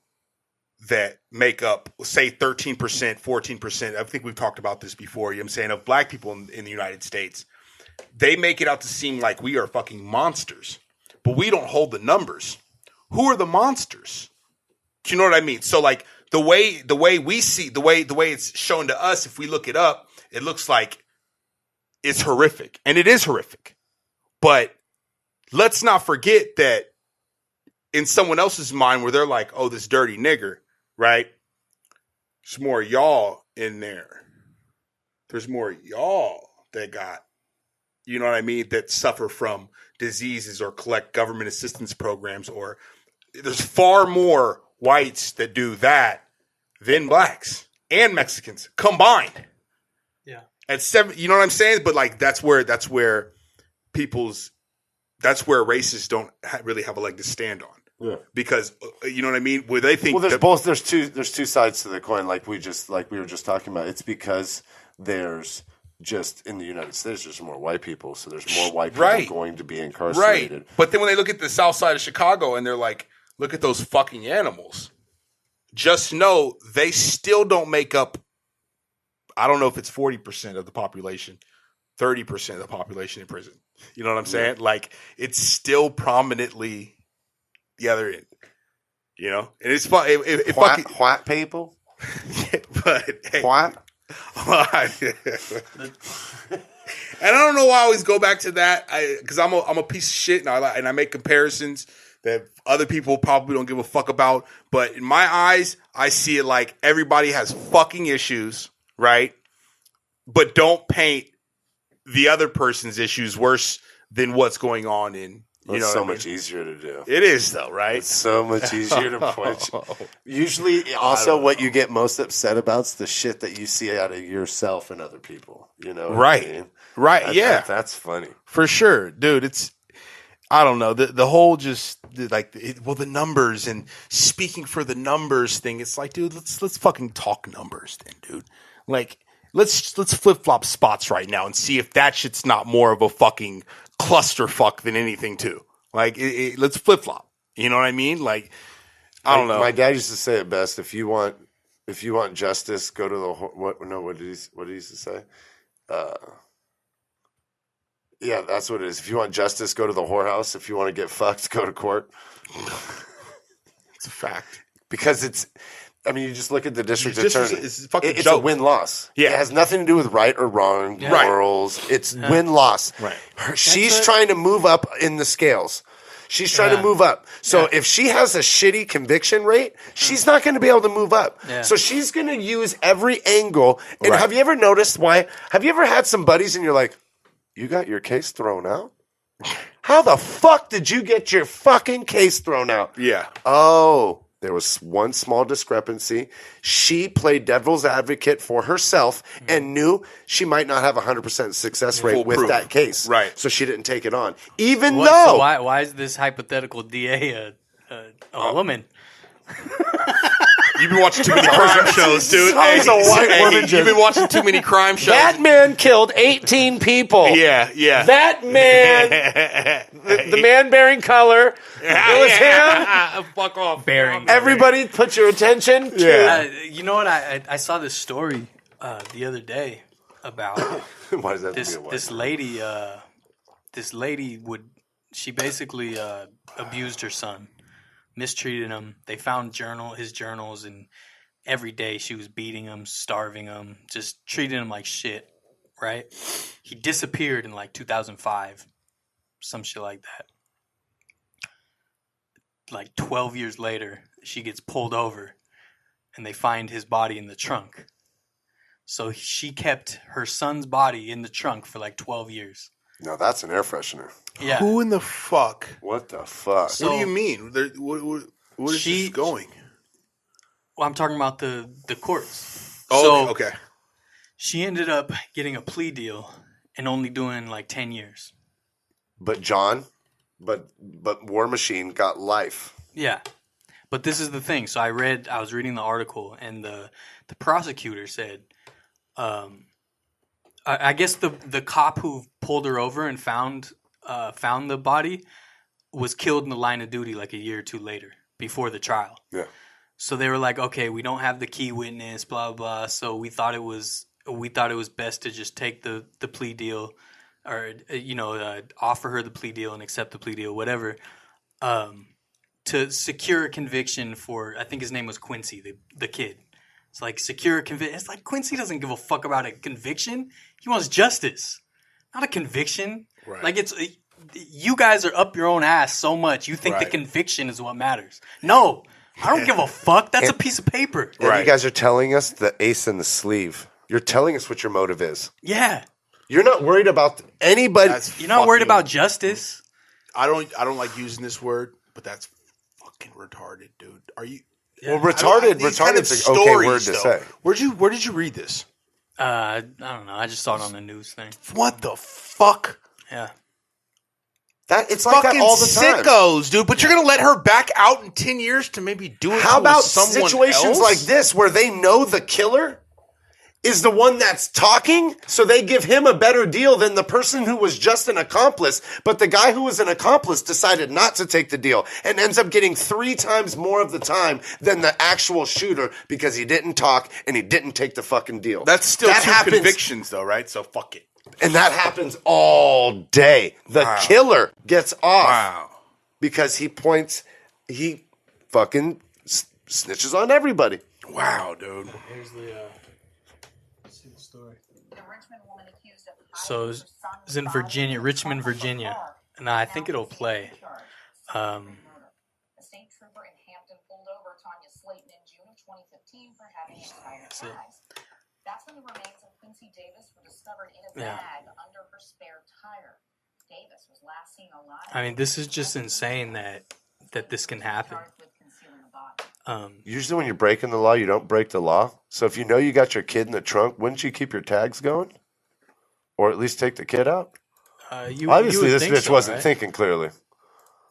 that make up, say, 13%, 14%, I think we've talked about this before, you know what I'm saying, of black people in the United States, they make it out to seem like we are fucking monsters. But we don't hold the numbers. Who are the monsters? Do you know what I mean? So like the way we see, the way it's shown to us, if we look it up, it looks like it's horrific. And it is horrific. But let's not forget that in someone else's mind where they're like, oh, this dirty nigger, right? There's more y'all in there. There's more y'all that got, you know what I mean, that suffer from diseases or collect government assistance programs, or there's far more whites that do that than blacks and Mexicans combined. Yeah. At 7, you know what I'm saying? But like that's where racists don't really have a leg to stand on. Yeah. Because you know what I mean? Where they think Well, there's two sides to the coin, like we were just talking about. It's because there's just in the United States there's more white people, so there's more white people Right. going to be incarcerated. right. But then when they look at the south side of Chicago and they're like, look at those fucking animals. Just know they still don't make up, I don't know if it's 40% of the population, 30% of the population in prison. You know what I'm saying? Like it's still prominently the other end. You know? And it's fun. White people? But hey, White? and I don't know why I always go back to that, because I'm a piece of shit, and I make comparisons that other people probably don't give a fuck about. But in my eyes, I see it like everybody has fucking issues, right? But don't paint the other person's issues worse than what's going on in You It's know so what I much mean? easier to do. It is though, right? It's so much easier to point. Usually, also, what you get most upset about is the shit that you see out of yourself and other people. You know, what Right. I mean? Right. Yeah. That's funny. For sure, dude. I don't know, the whole the numbers and speaking for the numbers thing. It's like, dude, let's fucking talk numbers then, dude. Like, let's flip flop spots right now and see if that shit's not more of a fucking clusterfuck than anything too. Like, let's flip flop. You know what I mean? Like, I don't know. My dad used to say it best. If you want justice, go to the what did he used to say? Yeah, that's what it is. If you want justice, go to the whorehouse. If you want to get fucked, go to court. It's a fact. Because you just look at the district attorney. It's a fucking It's joke. a win-loss. Yeah. It has nothing to do with right or wrong, morals. It's win-loss. Right. She's trying to move up in the scales. She's trying to move up. So if she has a shitty conviction rate, she's not going to be able to move up. Yeah. So she's going to use every angle. And Right. have you ever noticed why? Have you ever had some buddies and you're like, you got your case thrown out? How the fuck did you get your fucking case thrown out? Yeah. Oh, there was one small discrepancy. She played devil's advocate for herself and knew she might not have a 100% success rate with Foolproof. that case. Right. So she didn't take it on. Even So though... why is this hypothetical DA a woman? You've been watching too many crime shows, dude. Always a white woman You've been watching too many crime shows. That man killed 18 people. Yeah. That man, the man bearing color, it was him. Fuck off. Bearing. Everybody put your attention to... Yeah. You know what? I saw this story the other day about Why does that have to be a white this lady. This lady she basically abused her son, mistreated him. They found his journals, and every day she was beating him, starving him, just treating him like shit. Right? He disappeared in like 2005, some shit like that. Like 12 years later, she gets pulled over, and they find his body in the trunk. So she kept her son's body in the trunk for like 12 years. No, that's an air freshener. Yeah. Who in the fuck? What the fuck? What do you mean? What is this going? Well, I'm talking about the courts. Oh, So okay. she ended up getting a plea deal and only doing like 10 years. But War Machine got life. Yeah. But this is the thing. So I was reading the article, and the prosecutor said, I guess the cop who pulled her over and found the body was killed in the line of duty like a year or two later, before the trial. Yeah. So they were like, okay, we don't have the key witness, blah blah. So we thought it was best to just take the plea deal, or offer her the plea deal and accept the plea deal, whatever, to secure a conviction for, I think his name was Quincy, the kid. It's like secure a conviction. It's like Quincy doesn't give a fuck about a conviction. He wants justice, not a conviction. Right. Like you guys are up your own ass so much. You think the Right. conviction is what matters. No, I don't give a fuck. That's a piece of paper. And Right. you guys are telling us the ace in the sleeve. You're telling us what your motive is. Yeah. You're not worried about anybody. That's You're not worried fucking- about justice. I don't like using this word, but that's fucking retarded, dude. Are you? Well, retarded's an okay word to say. Where did you read this? I don't know. I just saw it on the news thing. What the fuck? Yeah. It's like Fucking that all the time. sickos, dude. But you're gonna let her back out in 10 years to maybe do it. How to about someone situations else? like this where they know the killer is the one that's talking, so they give him a better deal than the person who was just an accomplice, but the guy who was an accomplice decided not to take the deal and ends up getting 3 times more of the time than the actual shooter because he didn't talk and he didn't take the fucking deal. That's still That 2 happens- convictions, though, right? So fuck it. And that happens all day. The killer gets off Wow. because he fucking snitches on everybody. Wow, dude. Here's the story. So it's in Virginia, Richmond, Virginia. And I think it'll play. A state trooper in Hampton pulled over Tanya Slayton in June of 2015 for having expired That's it. tags. That's when the remains of Quincy Davis were discovered in a Yeah. bag under her spare tire. Davis was last seen alive. I mean, this is just insane that this can happen. Charged with concealing a body. Usually when you're breaking the law, you don't break the law. So if you know you got your kid in the trunk, wouldn't you keep your tags going? Or at least take the kid out? Obviously, you would this think bitch so, wasn't right? thinking clearly.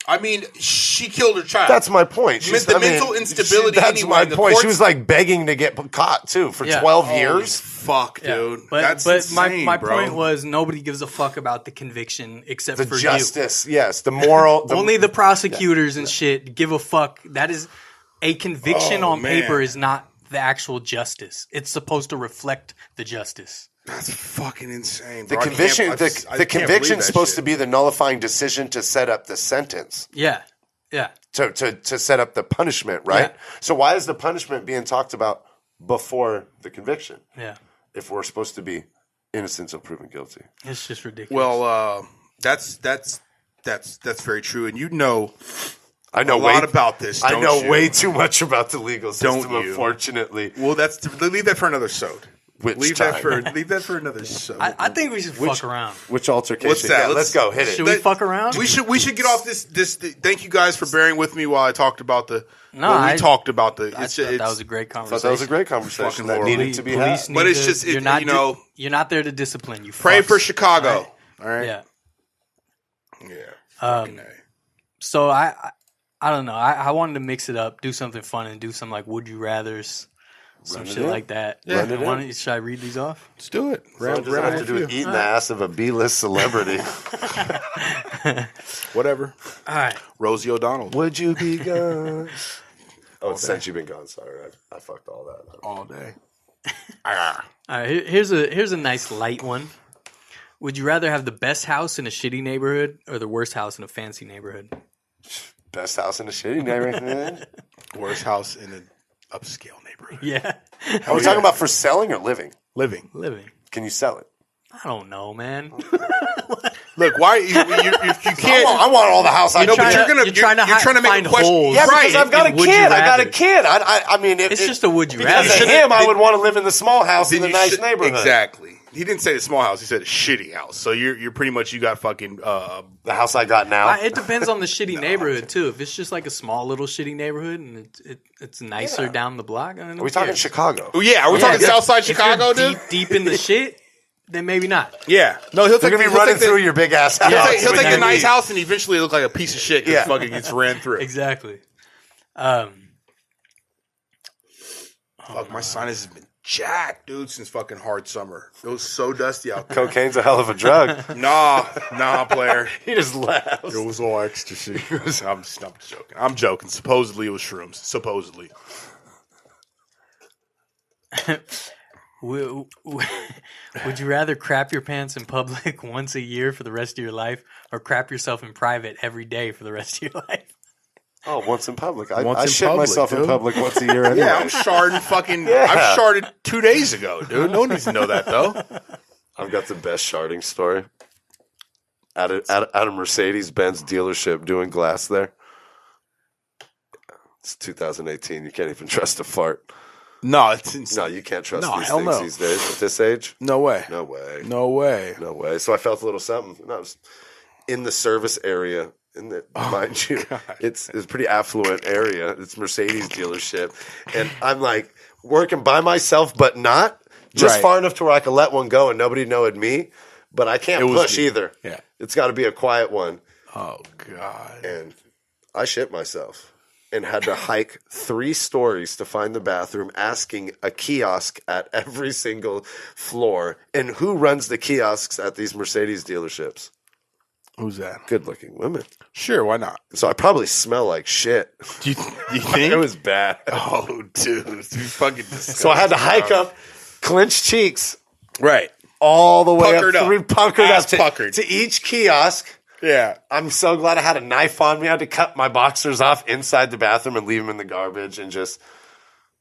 I mean, she killed her child. That's my point. The mental instability. That's anyway, my the point. courts- She was like begging to get caught too for Yeah. 12 Holy years. Fuck, Yeah. dude. But That's my insane, bro. point was nobody gives a fuck about the conviction except The for justice, yes, the moral. you. Only the prosecutors and shit give a fuck. That is a conviction on man. paper is not the actual justice. It's supposed to reflect the justice. That's fucking insane. The bro. conviction, I the can't believe conviction's that supposed shit. to be the nullifying decision to set up the sentence, Yeah. Yeah. to set up the punishment, right? Yeah. So why is the punishment being talked about before the conviction Yeah. if we're supposed to be innocent until proven guilty? It's just ridiculous. Well, that's very true, and you know I know a lot about this. I don't know you? way too much about the legal system, Don't you? unfortunately. Well, leave that for another sode. Which That time? leave that for another sode. I think we should fuck around. Which altercation? What's that? Yeah, let's go. Hit it. Should we fuck around? We should get off this. Thank you guys for bearing with me while I talked about the. No, we talked about the. I It's, thought it's, that was a great I conversation. thought that was a great conversation Fucking that horrible. needed to be Police had. need But it's to- just- you're not you know- you're not there to discipline. You pray fucks. for Chicago. All right. Yeah. Yeah. Um, Fucking A. So I don't know. I wanted to mix it up, do something fun, and do some like would you rather's, some Run it shit in. like that. Yeah. Run it in. Should I read these off? Let's do it. So it doesn't have to do with eating the ass of a B-list celebrity. Whatever. All right. Rosie O'Donnell Would you be gone? Oh, it's since you've been gone. Sorry, I fucked all that up. all day. All right. Here's a nice light one. Would you rather have the best house in a shitty neighborhood or the worst house in a fancy neighborhood? Best house in the shitty neighborhood. Worst house in an upscale neighborhood. Yeah. Are we talking about for selling or living? Living. Living. Can you sell it? I don't know, man. Look, why you can't? I want all the house I You know, can. but trying you're to- you're trying to you're trying to make find a question. holes. Yeah, right. because I've got a and would kid. you I got a rather? kid. I mean, It's just a would you because rather. of him, I would want to live in the small house in the You nice should- neighborhood. Exactly. He didn't say the small house. He said a shitty house. So you're pretty much you got fucking. The house I got now. It depends on the shitty neighborhood too. If it's just like a small little shitty neighborhood and it's nicer Yeah. down the block, I don't Are we talking Chicago? Oh yeah, are we Yeah, talking if- Southside if you're Chicago, dude? deep in the shit, then maybe not. Yeah. No, he'll They're take. gonna be he'll running take the- through your big ass house. He'll when take you the nice leave. house and eventually look like a piece of shit because Yeah. fucking gets ran through. Exactly. Fuck, my sinus has been jacked, dude, since fucking hard summer. It was so dusty out there. Cocaine's a hell of a drug. Nah, player. He just laughs. It was all ecstasy. I'm joking. I'm joking. Supposedly it was shrooms. Supposedly. Would you rather crap your pants in public once a year for the rest of your life, or crap yourself in private every day for the rest of your life? Oh, once in public. Once I in shit public, myself in dude. public once a year anyway. Yeah, I'm sharding fucking. Yeah. I've sharded 2 days ago, dude. No one needs to know that though. I've got the best sharding story. At a Mercedes-Benz dealership doing glass there. It's 2018. You can't even trust a fart. No, it's insane. No, you can't trust No, these hell things no. these days at this age. No way. No way. No way. No way. So I felt a little something. And I was in the service area. In the, mind you, it's a pretty affluent area. It's Mercedes dealership. And I'm like working by myself, but not. Just Right. far enough to where I could let one go and nobody know it me. But I can't It was push me. either. Yeah. It's got to be a quiet one. Oh God. And I shit myself and had to hike 3 stories to find the bathroom, asking a kiosk at every single floor. And who runs the kiosks at these Mercedes dealerships? Who's that? Good-looking women. Sure, why not? So I probably smell like shit. Do you think It was bad. Oh, dude, you fucking. So I had to hike up, clenched cheeks, Right. all the way Puckered up, up. 3 puckered Ass up to, puckered. to each kiosk. Yeah. I'm so glad I had a knife on me. I had to cut my boxers off inside the bathroom and leave them in the garbage and just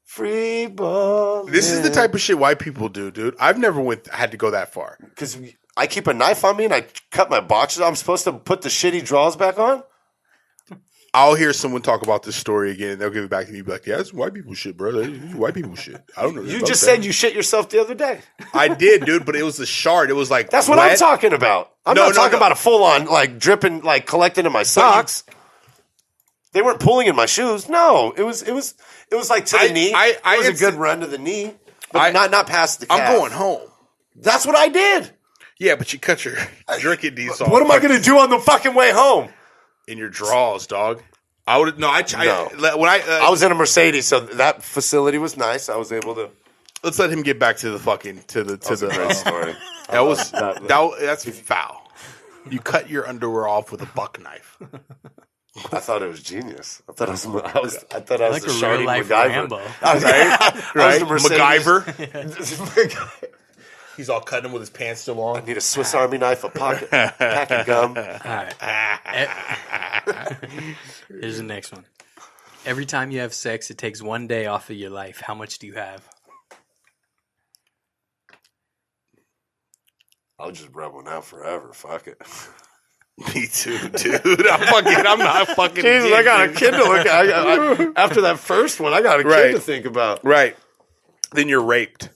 free ball. This is the type of shit white people do, dude. I've never had to go that far. Because I keep a knife on me and I cut my boxers. I'm supposed to put the shitty drawers back on? I'll hear someone talk about this story again, and they'll give it back to me. Be like, "Yeah, that's white people shit, bro. That's white people shit." I don't know. You just said you shit yourself the other day. I did, dude, but it was the shard. It was like That's what wet. I'm talking about. I'm not talking about a full on like dripping, like collecting in my socks. They weren't pulling in my shoes. No, it was like to the knee. It was a good run to the knee, but not past the calf. I'm going home. That's what I did. Yeah, but you cut your drinking needs off. What am I going to do on the fucking way home? In your drawers, dog. I would no. When I was in a Mercedes, so that facility was nice. I was able to. Let's let him get back to the fucking to the Great story. That's foul. You cut your underwear off with a buck knife. I thought it was genius. I thought I was like the a shardy real life MacGyver. Rambo. Right? MacGyver. MacGyver. He's all cutting him with his pants still on. I need a Swiss Army knife, a pack of gum. All right. Here's the next one. Every time you have sex, it takes 1 day off of your life. How much do you have? I'll just rub one out forever. Fuck it. Me too, dude. I'm not fucking. Jesus, I got a kid to look at. After that first one, I got a kid to think about. Right. Then you're raped.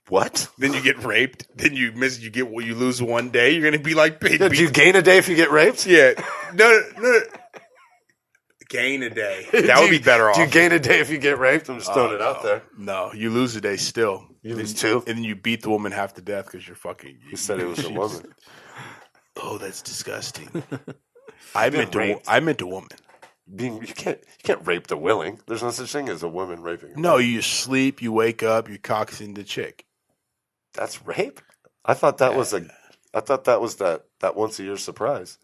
What? Then you get raped. Then you lose 1 day. You're gonna be like, do you gain a day if you get raped? Yeah. No. Gain a day. That would be better off. Do you gain a day if you get raped? I'm just throwing it out there. No, you lose a day still. You lose two, and then you beat the woman half to death because you're fucking. You said it was a woman. Oh, that's disgusting. I meant a woman. You can't rape the willing. There's no such thing as a woman raping. No, you sleep, you wake up, your cock's in the chick. That's rape? I thought that was that once a year surprise.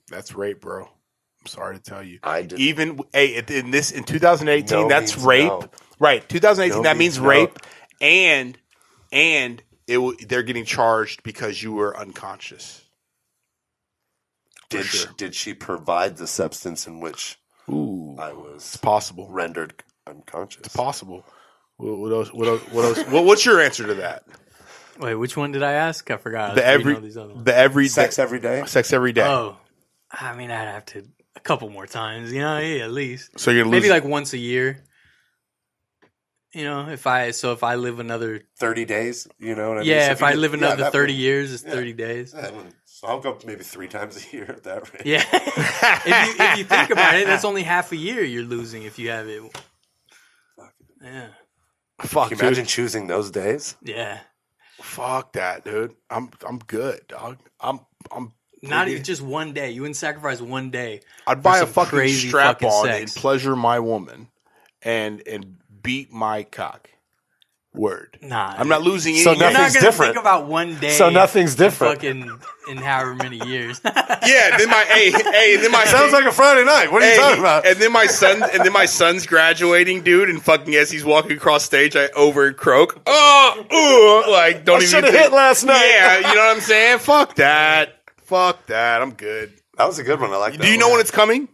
That's rape, bro. I'm sorry to tell you. I did. Even in 2018, no that's rape. No. Right. 2018, No that means no. rape, and they're getting charged because you were unconscious. Did she provide the substance in which I was possible rendered unconscious? It's possible. What else? What's your answer to that? Wait, which one did I ask? I forgot. Sex every day. Sex every day. Oh, I mean, I'd have to a couple more times. At least. So you're maybe like once a year. If I live another 30 days, you know what I mean? Yeah, if I live another 30 years, it's 30 days. So I'll go maybe 3 times a year at that rate. Yeah. if you think about it, that's only half a year you're losing if you have it. Yeah. Fuck. Can you imagine choosing those days? Yeah. Fuck that, dude. I'm good, dog. I'm not even just 1 day. You wouldn't sacrifice 1 day. I'd buy a fucking strap on and pleasure my woman and beat my cock. Word. Nah. I'm not losing any. So You're nothing's not gonna different. think about 1 day. So nothing's different. Fucking in however many years. Yeah. Then my sounds like a Friday night. What are you talking about? And then my son's graduating, dude, and fucking as he's walking across stage, I over croak. Like don't even. Should have hit last night. Yeah, you know what I'm saying? Fuck that. I'm good. That was a good one. I like that. Do you know when it's coming?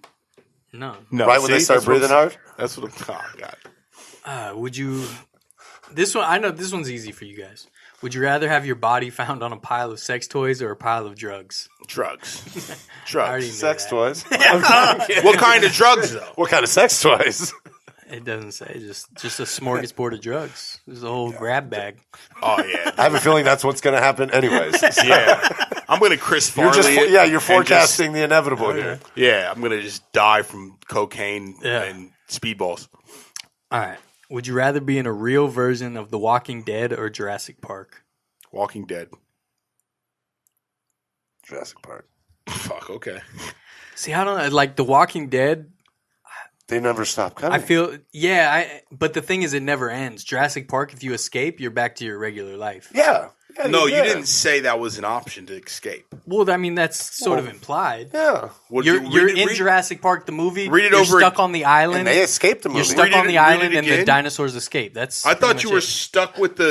No. Right when they start breathing hard? That's what I'm. Oh God. Would you? This one, I know this one's easy for you guys. Would you rather have your body found on a pile of sex toys or a pile of drugs? Drugs. I already knew Sex that. toys. What kind of drugs, though? What kind of sex toys? It doesn't say. Just a smorgasbord of drugs. There's a whole grab bag. Oh yeah. I have a feeling that's what's going to happen anyways. Yeah. I'm going to Chris Farley. You're forecasting the inevitable here. Yeah, I'm going to just die from cocaine and speedballs. All right. Would you rather be in a real version of The Walking Dead or Jurassic Park? Walking Dead. Jurassic Park. Fuck, okay. See, I don't know. Like The Walking Dead, they never stop coming. I feel, but the thing is, it never ends. Jurassic Park, if you escape, you're back to your regular life. Yeah. No, you didn't say that was an option to escape. Well, I mean, that's sort of implied. Yeah. You're in Jurassic Park, the movie. Read it you're over. stuck on the island. And they escaped the movie. You're stuck on the island, and the dinosaurs escape. That's. I thought you were stuck with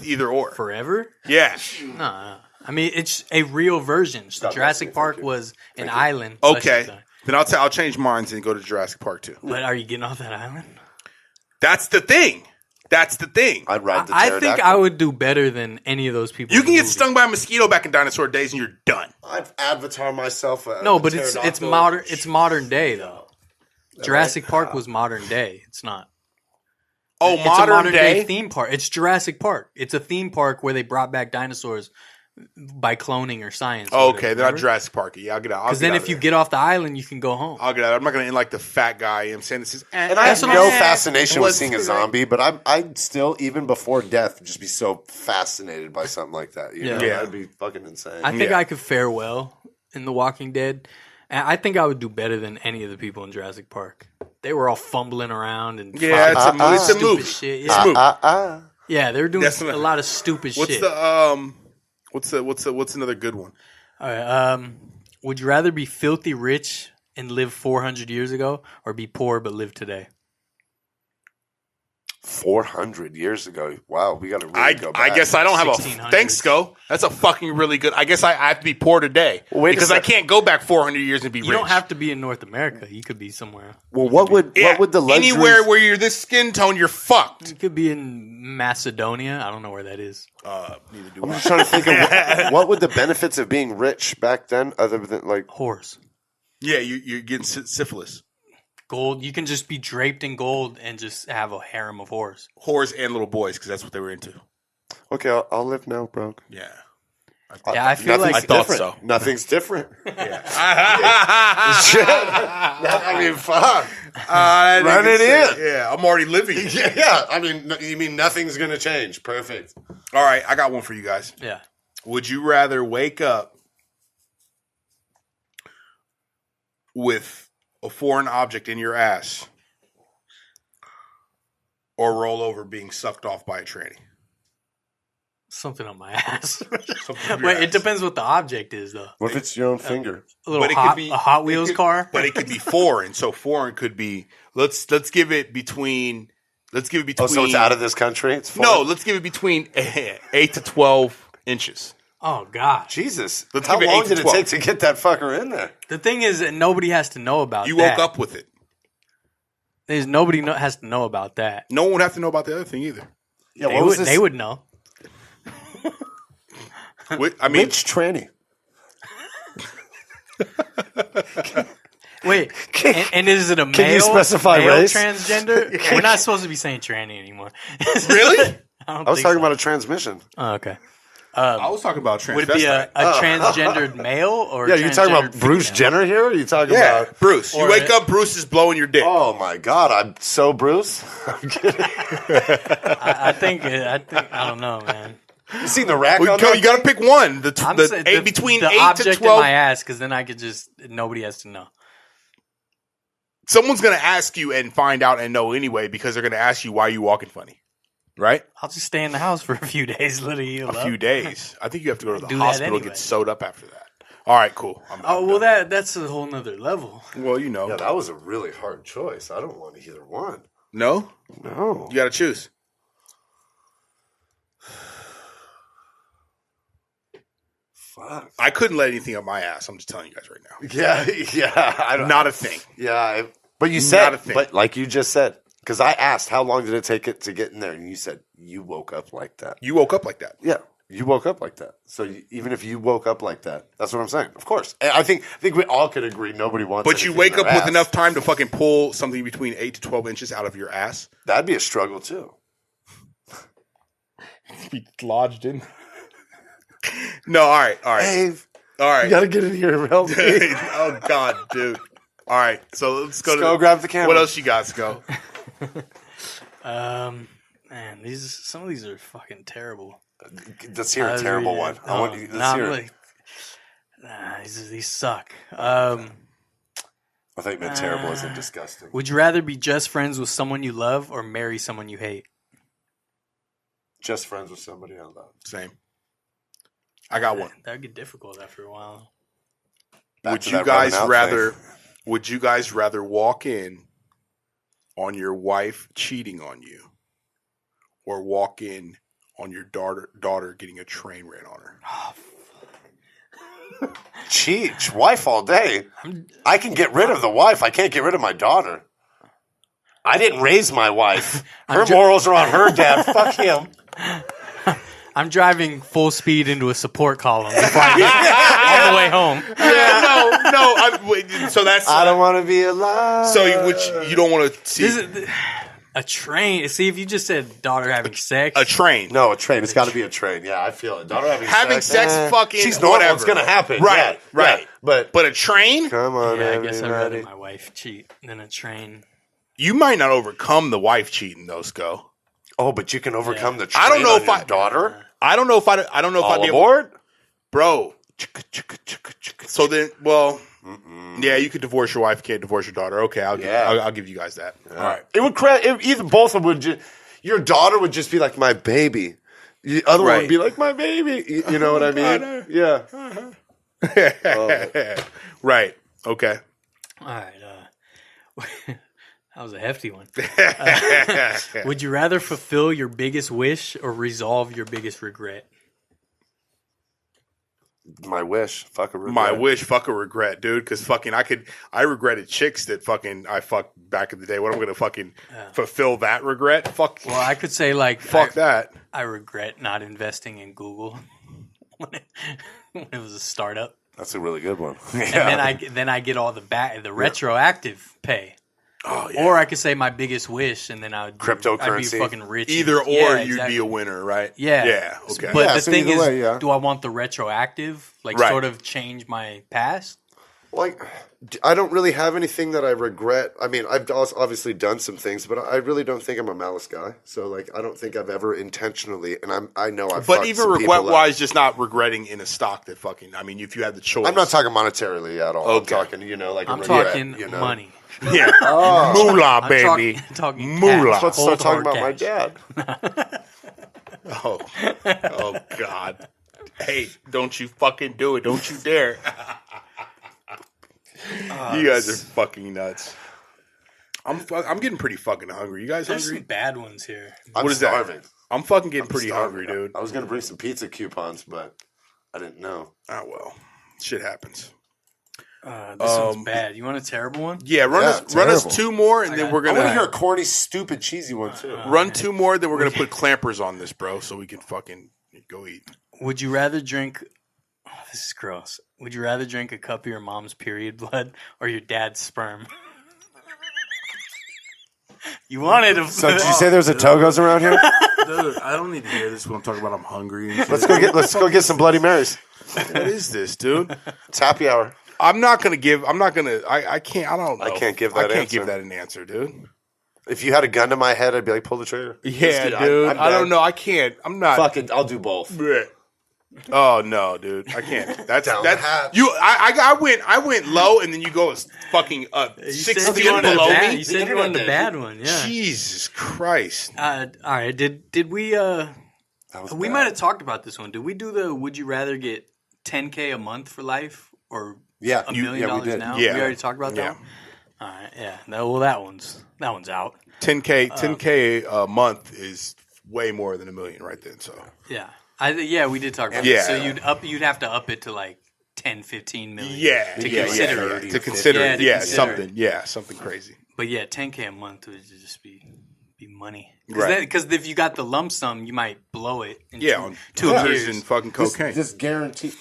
either or forever. Yeah. No. I mean, it's a real version. So Jurassic Park was an island. Okay. Then I'll change mine and go to Jurassic Park too. But are you getting off that island? That's the thing. That's the thing. I'd ride the I pterodactyl. think I would do better than any of those people. You in can the get movie. stung by a mosquito back in dinosaur days, and you're done. I'd avatar myself. No, but it's modern. It's modern day though. Jurassic Park was modern day. It's not. Oh, It's a modern day. theme park. It's Jurassic Park. It's a theme park where they brought back dinosaurs by cloning or science. Oh, okay, they're not Jurassic Park. Yeah, I'll get out. Because then if you get off the island, you can go home. I'll get out. I'm not going to end like the fat guy. I'm saying this is. And I have no fascination with Let's seeing a do that. zombie, but I'd still, even before death, just be so fascinated by something like that. You know? Yeah. That'd be fucking insane. I think I could fare well in The Walking Dead. And I think I would do better than any of the people in Jurassic Park. They were all fumbling around and Yeah, it's a stupid movie. shit. It's a movie. Yeah, they were doing That's a what- lot of stupid What's shit. what's another good one? All right, would you rather be filthy rich and live 400 years ago, or be poor but live today? 400 years ago. Wow, we got to really go back. I guess I don't have a 1600s. thanks, Sco. That's a fucking really good. I guess I have to be poor today Wait a because I sec. can't go back 400 years and be You rich. don't have to be in North America. You could be somewhere. Well, what would the luxuries... anywhere where you're this skin tone, you're fucked. You could be in Macedonia. I don't know where that is. Neither do I'm I. just trying to think of what would the benefits of being rich back then, other than like... Horse. Yeah, you're getting syphilis, Gold. You can just be draped in gold and just have a harem of whores. whores, and little boys because that's what they were into. Okay, I'll live now, bro. Yeah. Yeah, I feel like I thought different. so. Nothing's different. Shit. I mean, fuck. Run Run it in. Yeah, I'm already living. Yeah, I mean, you mean nothing's going to change. Perfect. All right, I got one for you guys. yeah. Would you rather wake up with a foreign object in your ass or roll over being sucked off by a tranny? Something on my ass. Something up your Wait, ass. it depends what the object is, though. What if it's your own finger? A little But it could hot, be- a Hot Wheels car. But it could be foreign. So foreign could be let's give it between Oh, so it's out of this country? It's No, foreign? let's give it between 8 to 12 inches. Oh God. Jesus. Let's How give it long 8 to did it 12. take to get that fucker in there? The thing is that nobody has to know about You that. woke up with it. There's nobody has to know about that. No one would have to know about the other thing either. Yeah, They would know. I mean, Which tranny? Wait, and is it a male? Can you specify male race? transgender? We're not supposed to be saying tranny anymore. really? I I was talking about a transmission. Oh, okay. I was talking about transvestite. Would it be a transgendered male or? Yeah, you talking about transgendered Bruce female? Jenner here? Or are you talking Yeah, about... Bruce. You Or wake it- up, Bruce is blowing your dick. Oh, my God. I'm so Bruce. I'm kidding. I think I don't know, man. You seen the rack Well, on you that? got to pick one. I'm saying Between the 8 object to 12. in my ass, because then I could just nobody has to know. Someone's going to ask you and find out and know anyway because they're going to ask you why you walking funny. Right? I'll just stay in the house for a few days, let it heal A up. few days. I think you have to go to the Do that hospital and anyway. get sewed up after that. All right, cool. Oh well, that's a whole nother level. Well, you know. Yeah, that was a really hard choice. I don't want either one. No? No. You got to choose. Fuck. I couldn't let anything up my ass. I'm just telling you guys right now. Yeah. I don't, Not a thing. but you Not said, a thing. but like you just said, because I asked how long did it take it to get in there, and you said you woke up like that. You woke up like that. Yeah, you woke up like that. So even if you woke up like that, that's what I'm saying. Of course, And I think we all could agree nobody wants. But you anything wake in up their with ass. enough time to fucking pull something between 8 to 12 inches out of your ass. That'd be a struggle too. Be lodged in. No, all right. Dave, All right. you gotta get in here and help me. Oh, God, dude. All right, so let's go. Let's go grab the camera. What else you got, Sco? Man, some of these are fucking terrible. Let's hear a terrible one. I want you. Let's hear it. These suck. I thought you meant terrible as in disgusting. Would you rather be just friends with someone you love or marry someone you hate? Just friends with somebody I love. Same. I got one. That would get difficult after a while. Back Would to you that guys running out rather? thing. Would you guys rather walk in on your wife cheating on you, or walk in on your daughter getting a train ran on her? Cheat, wife all day. I can get rid of the wife. I can't get rid of my daughter. I didn't raise my wife. Her morals are on her dad. Fuck him. I'm driving full speed into a support column before I get on the way home. So that's I don't want to be alive. so which you don't want to see A train. See, if you just said daughter having sex. a train. No, a train. It's got to be a train. Yeah, I feel it. Daughter Having sex, fucking she's normal. whatever. It's gonna happen. Right, Yeah, right. yeah. But a train, come on, Yeah, I guess I'd everybody. rather my wife cheat than a train. you might not overcome the wife cheating though, Sco. Oh, but you can overcome the train. I don't know on if your daughter. I don't know if I don't know if All I'd be aboard. bro. So then, well, yeah, you could divorce your wife, can't divorce your daughter. Okay, I'll give you guys that. All right. It would either both of them would. Your daughter would just be like my baby. The other one would be like my baby. You know what I mean? Yeah. Right. Okay. All right. That was a hefty one. Would you rather fulfill your biggest wish or resolve your biggest regret? My wish. Fuck a regret. My wish, fuck a regret, dude. Because fucking, I regretted chicks that fucking I fucked back in the day. What I'm gonna fucking fulfill that regret? Fuck. Well, I could say like Fuck that. I regret not investing in Google when it was a startup, That's a really good one. and then I get all the retroactive pay. Oh yeah. Or I could say my biggest wish, and then I'd Cryptocurrency. be fucking rich. Either or, Yeah, you'd exactly. be a winner, right? Yeah. Yeah. Okay. But Yeah, the so thing either is, way, yeah. do I want the retroactive, like Right. sort of change my past? Like, I don't really have anything that I regret. I mean, I've obviously done some things, but I really don't think I'm a malice guy. So, like, I don't think I've ever intentionally, and I know I've But fucked even some people up. regret-wise, just not regretting in a stock that fucking. I mean, if you had the choice, I'm not talking monetarily at all. Okay. I'm talking, like, a I'm regret, talking money. Yeah. Moolah, I'm baby. talking Moolah. cash. Let's Cold, start talking hard about my cash. dad. Oh God. Hey, don't you fucking do it. Don't you dare. You guys are fucking nuts. I'm getting pretty fucking hungry. You guys There's hungry? some bad ones here. I'm What is that? starving. I'm fucking getting pretty Starving. hungry, dude. I was going to bring some pizza coupons, but I didn't know. Ah, well. Shit happens. This one's bad. You want a terrible one? Yeah, run us terrible. two more, and then we're I want to gonna hear a corny, stupid, cheesy one, too. run two more. Then we're gonna put clampers on this, bro, so we can fucking go eat. Would you rather drink? Oh, this is gross. Would you rather drink a cup of your mom's period blood or your dad's sperm? You wanted to. So did you say there's a Togo's around here? Dude, I don't need to hear this when I'm talking about I'm hungry. And shit. Let's go get some Bloody Marys. What is this, dude? It's happy hour. I can't. I don't know. I can't give I that can't answer. give that an answer, dude. If you had a gun to my head, I'd be like, pull the trigger. Yeah, Just dude. I'm I don't down. know. I can't. I'm not. Fuck it, I'll do both. Bleh. Oh no, dude. I can't. That's Down the that's hatch. you. I went low, and then you go fucking You 6 said feet you wanted below a bad, me. You said you internet wanted a did. bad one. Yeah. Jesus Christ. All right. Did we? That was We bad. might have talked about this one. Did we do the? Would you rather get $10K a month for life or Yeah, $1 we million did. now? Yeah. We already talked about that. Yeah. One? All right. Yeah. No, that one's out. 10K a month is way more than $1 million right then. So Yeah. We did talk about Yeah. it. So you'd have to up it to like 10, 15 million. yeah, To yeah, consider yeah, it. to consider Yeah, it. to Yeah, consider something crazy. But yeah, 10K a month would just be money. Right. Because if you got the lump sum, you might blow it in Yeah, on two hookers years. and fucking cocaine. This guarantee.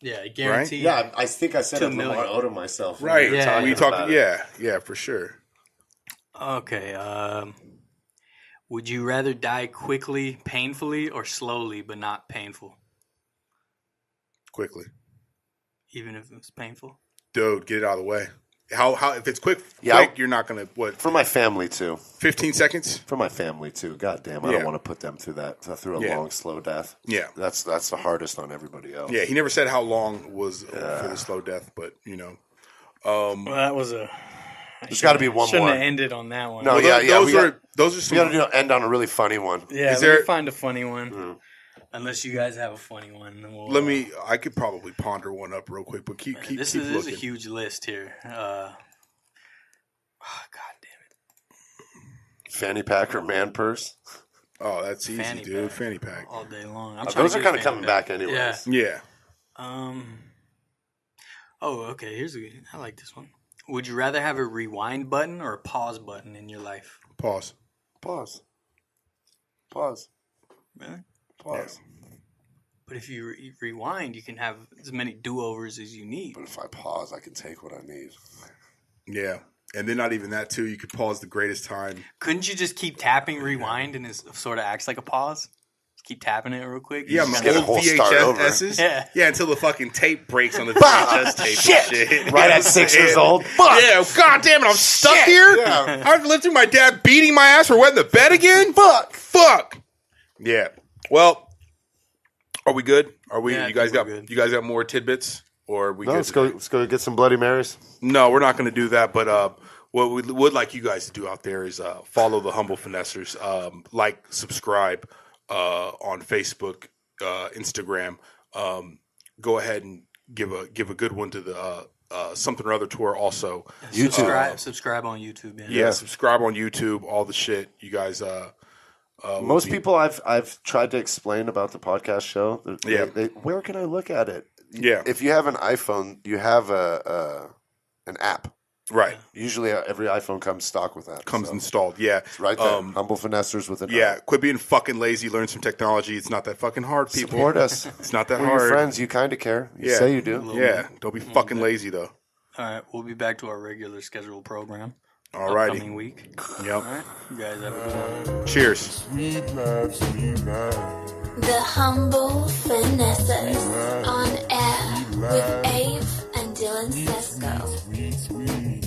Yeah, guaranteed. Yeah, I think I said $2 I'm million. more out of myself. when Right. we were Yeah, talking we about talked. it. Yeah, for sure. Okay. Would you rather die quickly, painfully, or slowly but not painful? Quickly, Even if it's painful? dude, get it out of the way. How if it's quick, Yeah. you're not gonna For my family too. 15 seconds? For my family too. God damn, I Yeah. don't want to put them through through a Yeah. long, slow death. Yeah. That's the hardest on everybody else. Yeah, he never said how long was for the slow death, but Well, that was a. There's got to be one Shouldn't more. have ended on that one. No, well, yeah, those we are got- those are We some. got to end on a really funny one. Yeah, Is let me there- find a funny one. Unless you guys have a funny one. Then we'll, Let me. I could probably ponder one up real quick, but keep This keep is looking. a huge list here. God damn it. Fanny pack or man purse. Oh, that's easy, Fanny dude. pack. Fanny pack. All day long. I'm trying Those to are get kind of fanny coming pack. back anyways. Yeah. Yeah. Oh, okay. I like this one. Would you rather have a rewind button or a pause button in your life? Pause. Pause. Really? Pause. But if you rewind, you can have as many do-overs as you need. But if I pause, I can take what I need. Yeah. And then not even that, too. You could pause the greatest time. Couldn't you just keep tapping rewind and it sort of acts like a pause? Just keep tapping it real quick. Yeah, You my just get a old whole start over. VHSs. Yeah. Until the fucking tape breaks on the VHS tape. Shit. Right at 6 years old. Fuck. Yeah, god damn it, I'm stuck here? Yeah. I have to live through my dad beating my ass for wetting the bed again? Fuck. Yeah. Well, are we good? Are we? Yeah, I you guys think got we're good. you guys got more tidbits? Or are we No, good? let's go get some Bloody Marys. No, we're not going to do that. But what we would like you guys to do out there is follow the Humble Finessors, like, subscribe on Facebook, Instagram. Go ahead and give a good one to the Something or Other tour. Also, YouTube. Subscribe on YouTube. yeah, subscribe on YouTube. All the shit you guys. Most people I've tried to explain about the podcast show. Where can I look at it? Yeah. If you have an iPhone, you have an app. Right. Usually, every iPhone comes stock with that. Comes so installed. Yeah. it's right there. Humble Finessors with an Yeah. app. Quit being fucking lazy. Learn some technology. It's not that fucking hard, people. Support us. It's not that We're hard. your friends. You kind of care. You Yeah. say you do. Yeah. Don't be fucking lazy though. All right, we'll be back to our regular scheduled program. Alrighty. Upcoming week. Yep. All right, you guys have a good one. Cheers. The Humble Finessors on air with Abe and Dylan Sesco.